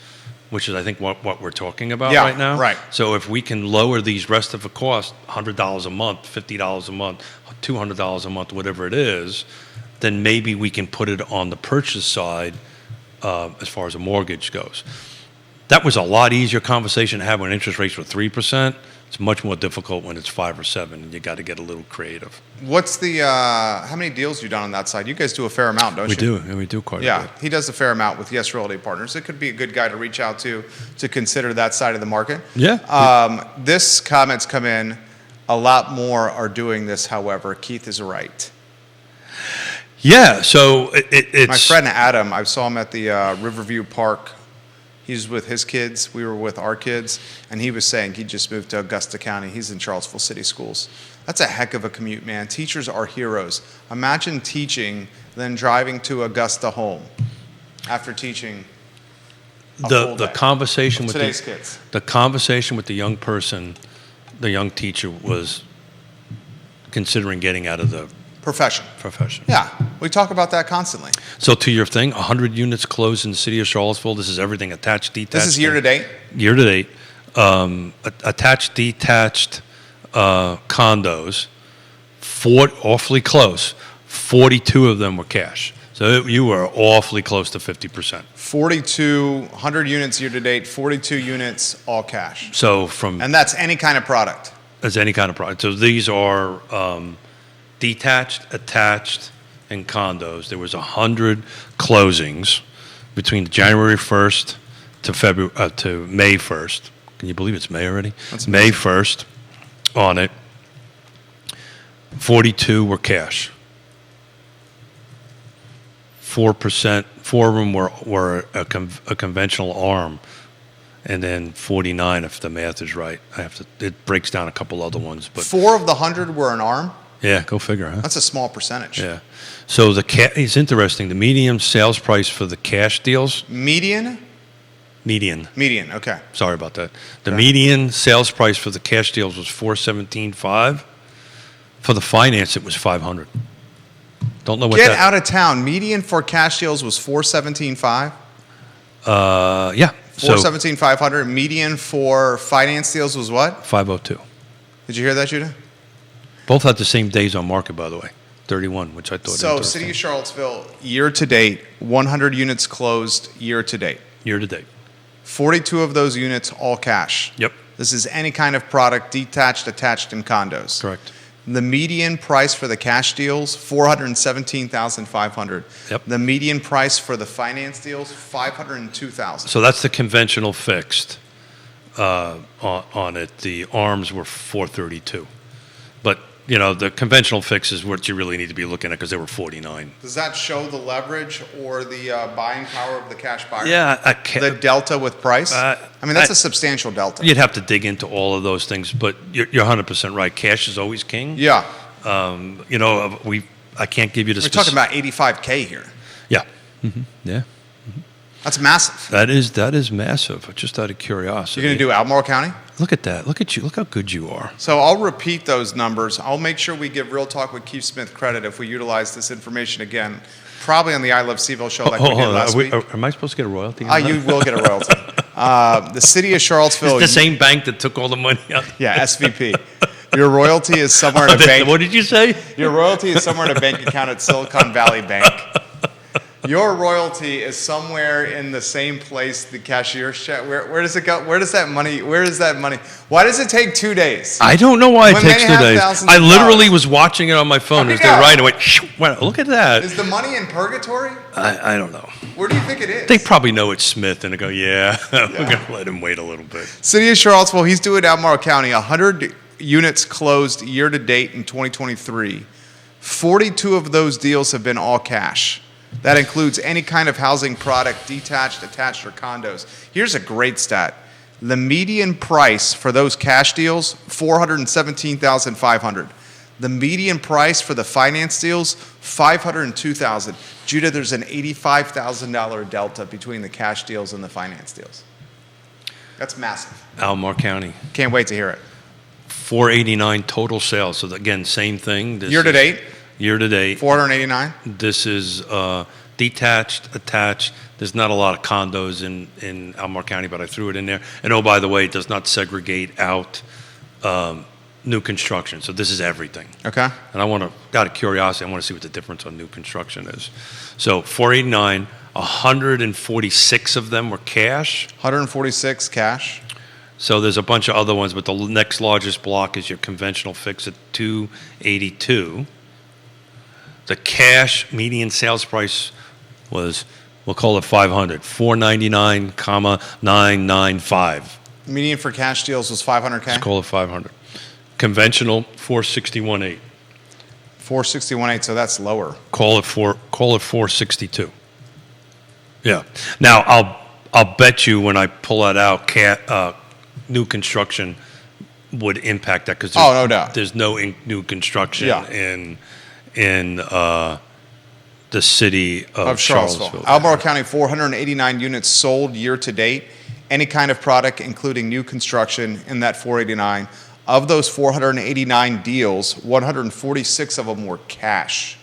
which is, I think, what we're talking about right now. Right. So if we can lower these rest of the costs, $100 a month, $50 a month, $200 a month, whatever it is, then maybe we can put it on the purchase side as far as a mortgage goes. That was a lot easier conversation to have when interest rates were 3%. It's much more difficult when it's 5 or 7, and you got to get a little creative. What's the how many deals you done on that side? You guys do a fair amount, don't you? We do quite a bit. Yeah, he does a fair amount with Yes Realty Partners. It could be a good guy to reach out to consider that side of the market. Yeah. This comments come in. A lot more are doing this, however. Keith is right. Yeah, so it's... My friend Adam, I saw him at the Riverview Park. He's with his kids. We were with our kids. And he was saying he just moved to Augusta County. He's in Charlottesville City Schools. That's a heck of a commute, man. Teachers are heroes. Imagine teaching, then driving to Augusta home after teaching a full the day. conversation with Today's kids. The conversation with the young person, the young teacher, was considering getting out of the Profession. profession. Yeah, we talk about that constantly. So to your thing, 100 units closed in the city of Charlottesville. This is everything attached, detached. This is year to date? Year to date. Attached, detached condos, awfully close. 42 of them were cash. So you were awfully close to 50%. 100 units year to date, 42 units all cash. So And that's any kind of product. as any kind of product. So these are detached, attached, and condos. There was 100 closings between January 1st to May 1st. Can you believe it's May already? That's May amazing. 1st on it. 42 were cash. 4 of them were a conventional ARM, and then 49, if the math is right. It breaks down a couple other ones, but 4 of the 100 were an ARM? yeah, go figure, huh? That's a small percentage. Yeah. So it's interesting. The median sales price for the cash deals. Median? Median. Median, okay. Sorry about that. The Okay. median sales price for the cash deals was $417,500. For the finance, it was $500. Don't know what Get that. out of town. Median for cash deals was $417,500. Yeah. So $417,500. Median for finance deals was what? $502. Did you hear that, Judah? Both had the same days on market, by the way. 431, which I thought So interesting. City of Charlottesville, year to date, 100 units closed year to date. Year to date. 42 of those units, all cash. Yep, This is any kind of product, detached, attached, and condos. correct. The median price for the cash deals, $417,500. Yep. The median price for the finance deals, $502,000. So that's the conventional fixed on it. The arms were 432. But, you know, the conventional fix is what you really need to be looking at because they were 49. Does that show the leverage or the buying power of the cash buyer? Yeah, The delta with price? I mean, that's a substantial delta. You'd have to dig into all of those things, but you're 100% right. Cash is always king. Yeah. You know, I can't give you the We're talking about $85K here. Yeah. Yeah. That's massive. That is massive, just out of curiosity. You're going to do Albemarle County? Look at that. Look at you. Look how good you are. So I'll repeat those numbers. I'll make sure we give Real Talk with Keith Smith credit if we utilize this information again, probably on the I Love CVille show like we did last week. Am I supposed to get a royalty? on that? You will get a royalty. The city of Charlottesville. It's the same bank that took all the money out. Yeah, SVP. Your royalty is somewhere in a bank. What did you say? Your royalty is somewhere in a bank account at Silicon Valley Bank. Your royalty is somewhere in the same place the cashier's check. Where does it go? Where is that money? Why does it take 2 days? I don't know why it When takes they 2 have days. thousands I of literally dollars. was watching it on my phone as they know. were writing. I went, wow, look at that. Is the money in purgatory? I don't know. Where do you think it is? They probably know it's Smith, and they go, yeah, we're going to let him wait a little bit. City of Charlottesville, he's doing Albemarle County, 100 units closed year to date in 2023. 42 of those deals have been all cash. That includes any kind of housing product, detached, attached, or condos. Here's a great stat. The median price for those cash deals, $417,500. The median price for the finance deals, $502,000. Judah, there's an $85,000 delta between the cash deals and the finance deals. That's massive. Albemarle County, Can't wait to hear it. 489 total sales. So again, same thing. This Year to is- date, Year to date. 489. This is detached, attached. There's not a lot of condos in Albemarle County, but I threw it in there. And oh, by the way, it does not segregate out new construction. So this is everything. Okay. And out of curiosity, I want to see what the difference on new construction is. So 489, 146 of them were cash. 146 cash. So there's a bunch of other ones, but the next largest block is your conventional fix at 282. The cash median sales price was, we'll call it 500, 499,995. Median for cash deals was 500K. Let's call it 500. Conventional 461.8. 461.8, so that's lower. Call it 462. Yeah. Now I'll bet you when I pull that out, new construction would impact that because Oh, no doubt. there's no new construction Yeah. in the city of Charlottesville. Albemarle County, 489 units sold year to date. Any kind of product, including new construction, in that 489. Of those 489 deals, 146 of them were cash.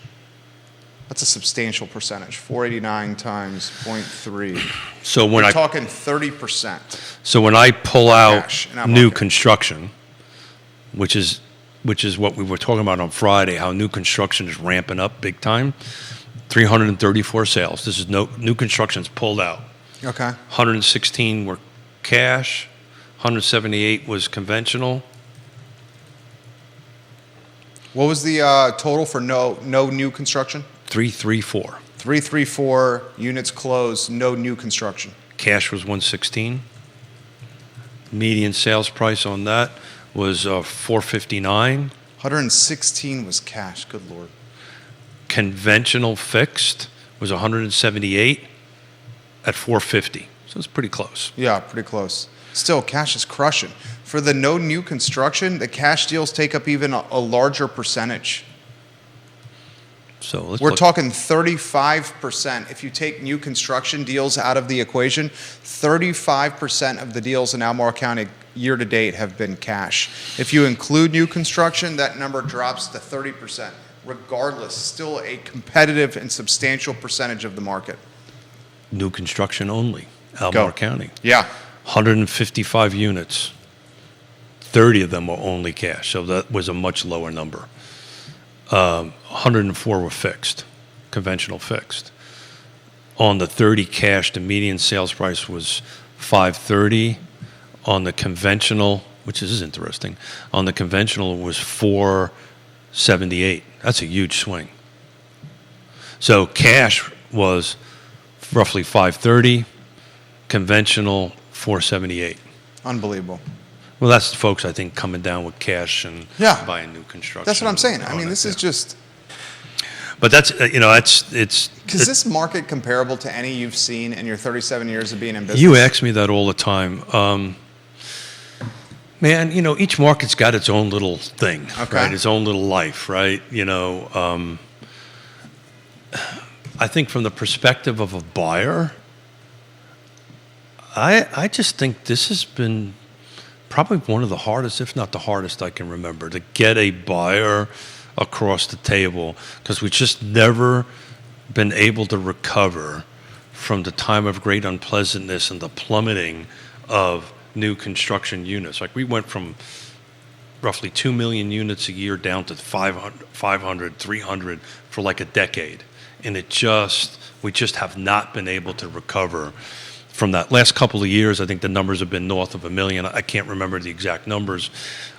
That's a substantial percentage. 489 times 0.3. So when We're I talking 30%. So when I pull out Cash in Albemarle new County. construction, which is what we were talking about on Friday, how new construction is ramping up big time. 334 sales. This is new construction's pulled out. Okay. 116 were cash. 178 was conventional. What was the total for no new construction? 334. 334 units closed, no new construction. Cash was 116. Median sales price on that was 459. 116 was cash. Good Lord. Conventional fixed was 178 at 450. So it's pretty close. Yeah, pretty close. Still, cash is crushing. For the no new construction, the cash deals take up even a larger percentage. So let's We're look. talking 35%. If you take new construction deals out of the equation, 35% of the deals in Albemarle County year to date have been cash. If you include new construction, that number drops to 30%. Regardless, still a competitive and substantial percentage of the market. New construction only, Albemarle Go. County. Yeah. 155 units. 30 of them were only cash, so that was a much lower number. 104 were fixed, conventional fixed. On the 30 cash, the median sales price was $530. On the conventional, which is interesting, on the conventional it was $478. That's a huge swing. So cash was roughly $530, conventional $478. Unbelievable. Well, that's the folks, I think, coming down with cash and Yeah. buying new construction. That's what I'm saying. I mean, this is just. But that's, it's. Is this market comparable to any you've seen in your 37 years of being in business? You ask me that all the time. Man, each market's got its own little thing, right? Its own little life, right? I think from the perspective of a buyer, I just think this has been probably one of the hardest, if not the hardest I can remember, to get a buyer across the table, because we've just never been able to recover from the time of great unpleasantness and the plummeting of new construction units. Like, we went from roughly 2 million units a year down to 500, 300 for like a decade. And we just have not been able to recover from that. Last couple of years, I think the numbers have been north of 1 million. I can't remember the exact numbers.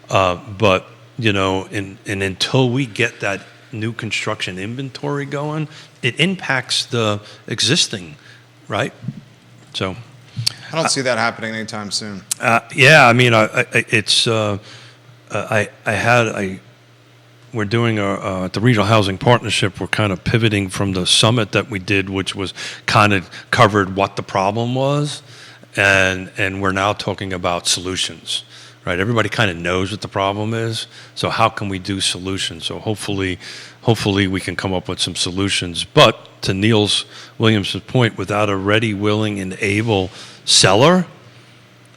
But, and until we get that new construction inventory going, it impacts the existing, right? So I don't see that happening anytime soon. Yeah, I mean, we're doing the Regional Housing Partnership. We're kind of pivoting from the summit that we did, which was kind of covered what the problem was, and we're now talking about solutions, right? Everybody kind of knows what the problem is, so how can we do solutions? So hopefully we can come up with some solutions. But to Neil Williams' point, without a ready, willing, and able seller,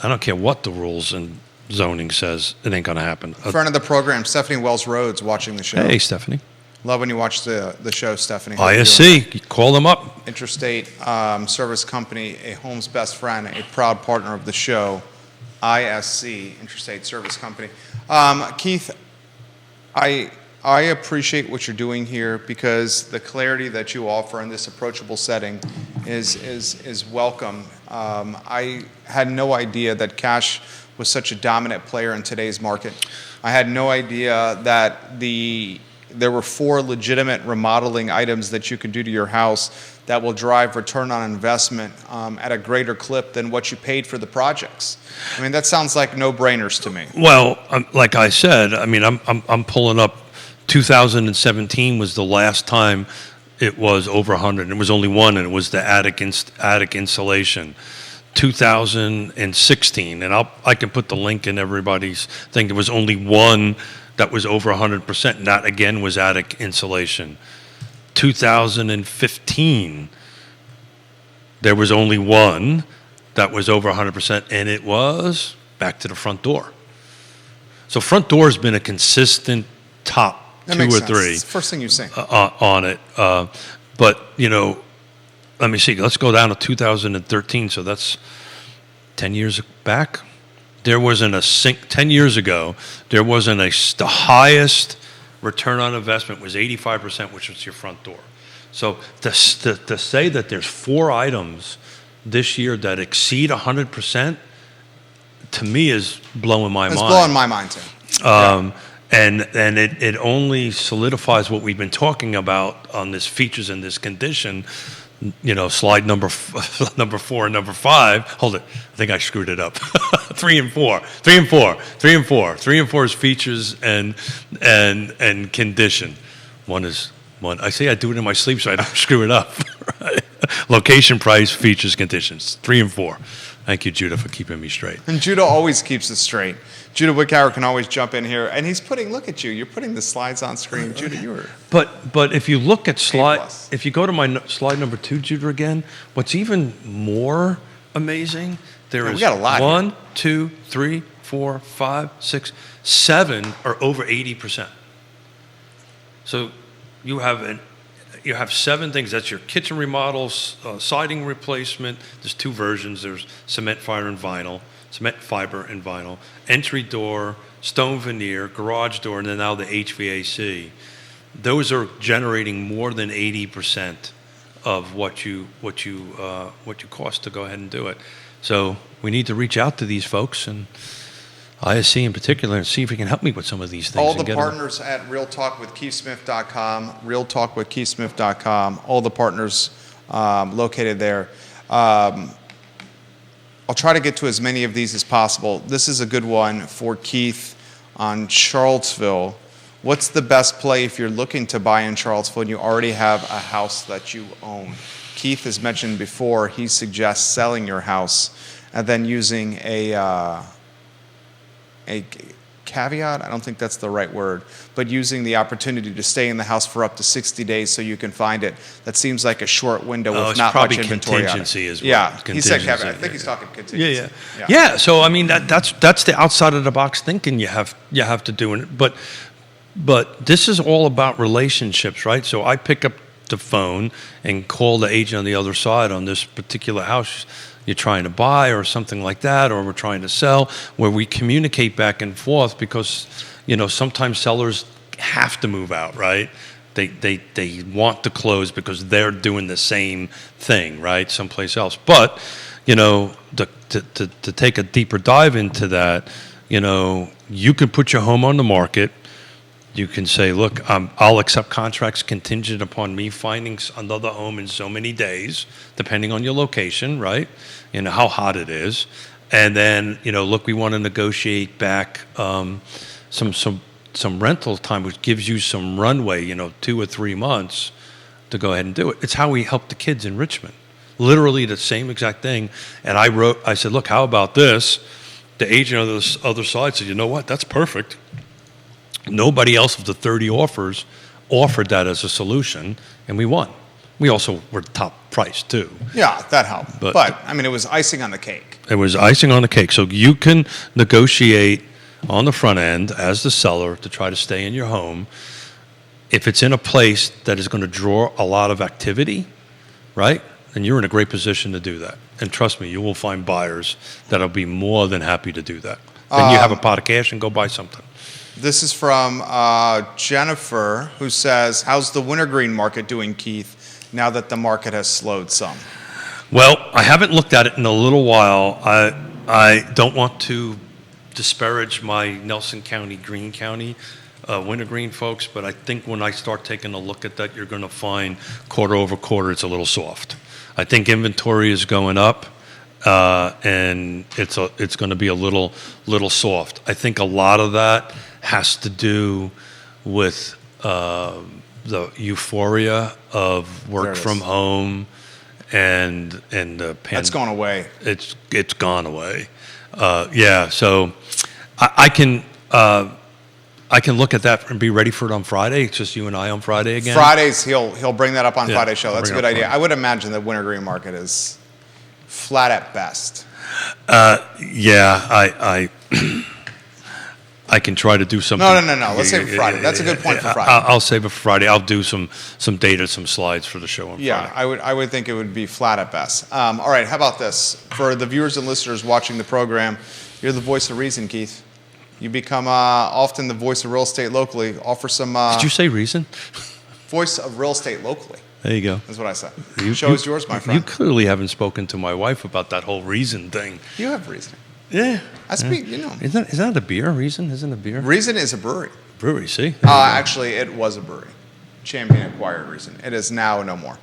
I don't care what the rules and zoning says, it ain't going to happen. Friend of the program, Stephanie Wells Rhodes, watching the show. Hey, Stephanie. Love when you watch the show, Stephanie. ISC, you call them up. Intrastate Service Company, a home's best friend, a proud partner of the show. ISC, Intrastate Service Company. Keith, I appreciate what you're doing here, because the clarity that you offer in this approachable setting is welcome. I had no idea that cash was such a dominant player in today's market. I had no idea that there were 4 legitimate remodeling items that you can do to your house that will drive return on investment at a greater clip than what you paid for the projects. I mean, that sounds like no-brainers to me. Well, like I said, I mean, I'm pulling up. 2017 was the last time it was over 100. It was only one, and it was the attic insulation. 2016, and I can put the link in everybody's thing. There was only one that was over 100%, and that again was attic insulation. 2015, there was only one that was over 100%, and it was back to the front door. So front door has been a consistent top that 2 or sense. 3 It's the first thing you say on it. But let me see. Let's go down to 2013. So that's 10 years back. There wasn't 10 years ago. There wasn't the highest return on investment was 85%, which was your front door. So to say that there's 4 items this year that exceed 100%, to me is blowing my mind. It's blowing my mind too. And it only solidifies what we've been talking about on this features and this condition. Slide number 4 and number 5. Hold it. I think I screwed it up. 3 and 4. 3 and 4. 3 and 4. 3 and 4 is features and condition. 1 is 1. I say I do it in my sleep so I don't screw it up. Right? Location, price, features, conditions. 3 and 4. Thank you, Judah, for keeping me straight. And Judah always keeps it straight. Judah Wickhauer can always jump in here, and he's look at you. You're putting the slides on screen. Judah, you were. But if you look at if you go to my slide number 2, Judah, again, what's even more amazing, there is we got a lot 1, here. 2, 3, 4, 5, 6, 7 are over 80%. So you have 7 things. That's your kitchen remodels, siding replacement. There's 2 versions. There's cement fiber and vinyl, entry door, stone veneer, garage door, and then now the HVAC. those are generating more than 80% of what you cost to go ahead and do it. So we need to reach out to these folks and ISC in particular and see if we can help me with some of these things. All the partners at realtalkwithkeithsmith.com, realtalkwithkeithsmith.com, all the partners located there. I'll try to get to as many of these as possible. This is a good one for Keith on Charlottesville. What's the best play if you're looking to buy in Charlottesville and you already have a house that you own? Keith has mentioned before he suggests selling your house and then using a caveat, I don't think that's the right word, but using the opportunity to stay in the house for up to 60 days so you can find it. That seems like a short window with not much inventory on it. As well. Yeah, he said caveat. I think he's talking contingency. Yeah. So I mean that's the outside of the box thinking you have to do it. But this is all about relationships, right? So I pick up the phone and call the agent on the other side on this particular house you're trying to buy or something like that, or we're trying to sell, where we communicate back and forth because, sometimes sellers have to move out, right? They want to close because they're doing the same thing, right, someplace else. But, to take a deeper dive into that, you can put your home on the market. You can say, look, I'll accept contracts contingent upon me finding another home in so many days, depending on your location, right? How hot it is. And then, look, we want to negotiate back some rental time, which gives you some runway, 2 or 3 months to go ahead and do it. It's how we help the kids in Richmond. Literally the same exact thing. And I said, look, how about this? The agent on the other side said, you know what? That's perfect. Nobody else of the 30 offers offered that as a solution, and we won. We also were top price too. Yeah, that helped. But I mean, it was icing on the cake. It was icing on the cake. So you can negotiate on the front end as the seller to try to stay in your home. If it's in a place that is going to draw a lot of activity, right, then you're in a great position to do that. And trust me, you will find buyers that'll be more than happy to do that. Then you have a pot of cash and go buy something. This is from Jennifer, who says, how's the wintergreen market doing, Keith, now that the market has slowed some? Well, I haven't looked at it in a little while. I don't want to disparage my Nelson County, Greene County wintergreen folks, but I think when I start taking a look at that, you're going to find quarter over quarter it's a little soft. I think inventory is going up. And it's going to be a little soft. I think a lot of that has to do with the euphoria of work from home and the pandemic. That's gone away. It's gone away. So I can look at that and be ready for it on Friday. It's just you and I on Friday again. Fridays he'll bring that up on Friday's show. That's a good idea. I would imagine the wintergreen market is flat at best. I can try to do something. No. Let's save it for Friday. That's a good point for Friday. I'll save it for Friday. I'll do some data, some slides for the show on Friday. Yeah, I would think it would be flat at best. All right, how about this? For the viewers and listeners watching the program, you're the voice of reason, Keith. You become often the voice of real estate locally. Offer some... Did you say reason? Voice of real estate locally. There you go. That's what I said. The show is yours, my friend. You clearly haven't spoken to my wife about that whole reason thing. You have reason. Yeah. I speak, Isn't that a beer? Reason? Isn't it a beer? Reason is a brewery. Brewery, see? Actually, it was a brewery. Champion acquired Reason. It is now no more.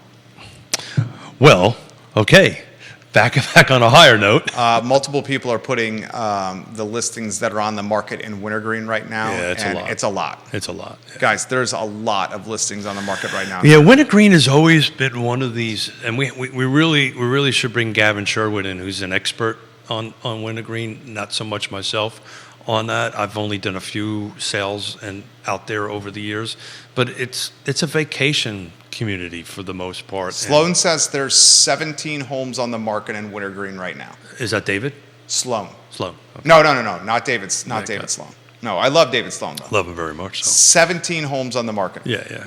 Well, okay. Back on a higher note. Multiple people are putting the listings that are on the market in wintergreen right now. Yeah, it's a lot. It's a lot. Yeah. Guys, there's a lot of listings on the market right now. Yeah, wintergreen has always been one of these, and we really should bring Gavin Sherwood in, who's an expert on wintergreen. Not so much myself on that. I've only done a few sales and out there over the years, but it's a vacation community for the most part. Sloan says there's 17 homes on the market in wintergreen right now. Is that David? Sloan. Okay. No, not David. Not David Sloan. No, I love David Sloan though. Love him very much. So 17 homes on the market. Yeah.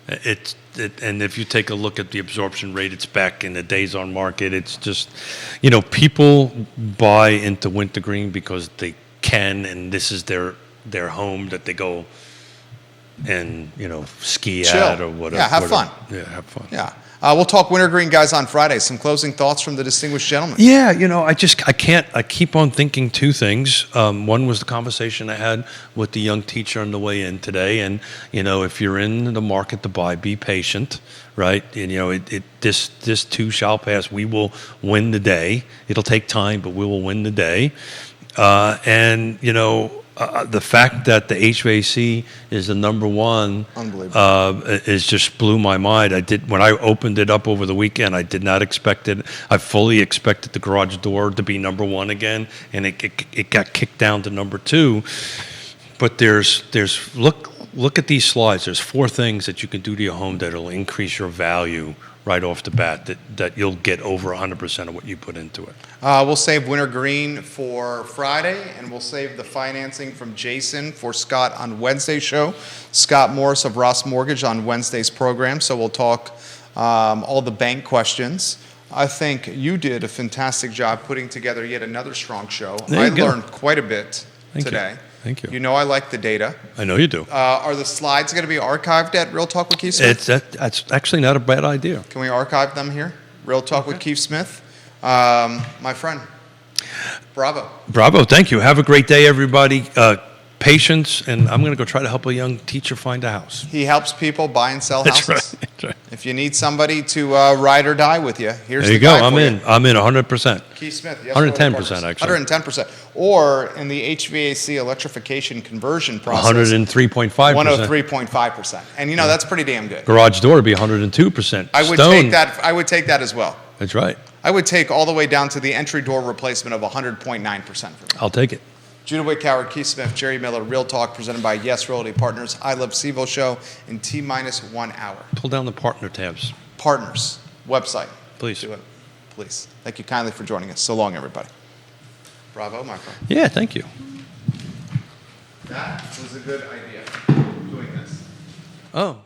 And if you take a look at the absorption rate, it's back in the days on market. It's just, people buy into wintergreen because they can, and this is their home that they go and ski Chill. at or whatever. Yeah, have fun. Yeah, have fun. Yeah. We'll talk wintergreen guys on Friday. Some closing thoughts from the distinguished gentleman. Yeah, I keep on thinking two things. One was the conversation I had with the young teacher on the way in today. And, if you're in the market to buy, be patient, right? And, this too shall pass. We will win the day. It'll take time, but we will win the day. The fact that the HVAC is the number one is just blew my mind. When I opened it up over the weekend, I did not expect it. I fully expected the garage door to be number one again, and it got kicked down to number two. But look at these slides. There's 4 things that you can do to your home that will increase your value right off the bat, that you'll get over 100% of what you put into it. We'll save wintergreen for Friday, and we'll save the financing from Jason for Scott on Wednesday's show. Scott Morris of Ross Mortgage on Wednesday's program. So we'll talk all the bank questions. I think you did a fantastic job putting together yet another strong show. I learned quite a bit today. Thank you. You know I like the data. I know you do. Are the slides going to be archived at Real Talk with Keith Smith? That's actually not a bad idea. Can we archive them here? Real Talk with Keith Smith. My friend, bravo. Bravo. Thank you. Have a great day, everybody. Patience, and I'm going to go try to help a young teacher find a house. He helps people buy and sell houses. That's right. If you need somebody to ride or die with you, here's there the you go. guy I'm for in. you. I'm in 100%. Keith Smith. Yes, 110% actually. 110%. Or in the HVAC electrification conversion process. 103.5%. 103.5%. And that's pretty damn good. Garage door would be 102%. I would take that as well. That's right. I would take all the way down to the entry door replacement of 100.9% for me. I'll take it. Judah Wick, Howard, Keith Smith, Jerry Miller, Real Talk, presented by Yes Realty Partners, I Love CVille show in T-1 hour. Pull down the partner tabs. Partners, website. Please. Do it. Please. Thank you kindly for joining us. So long, everybody. Bravo, my friend. Yeah, thank you. That was a good idea, doing this. Oh.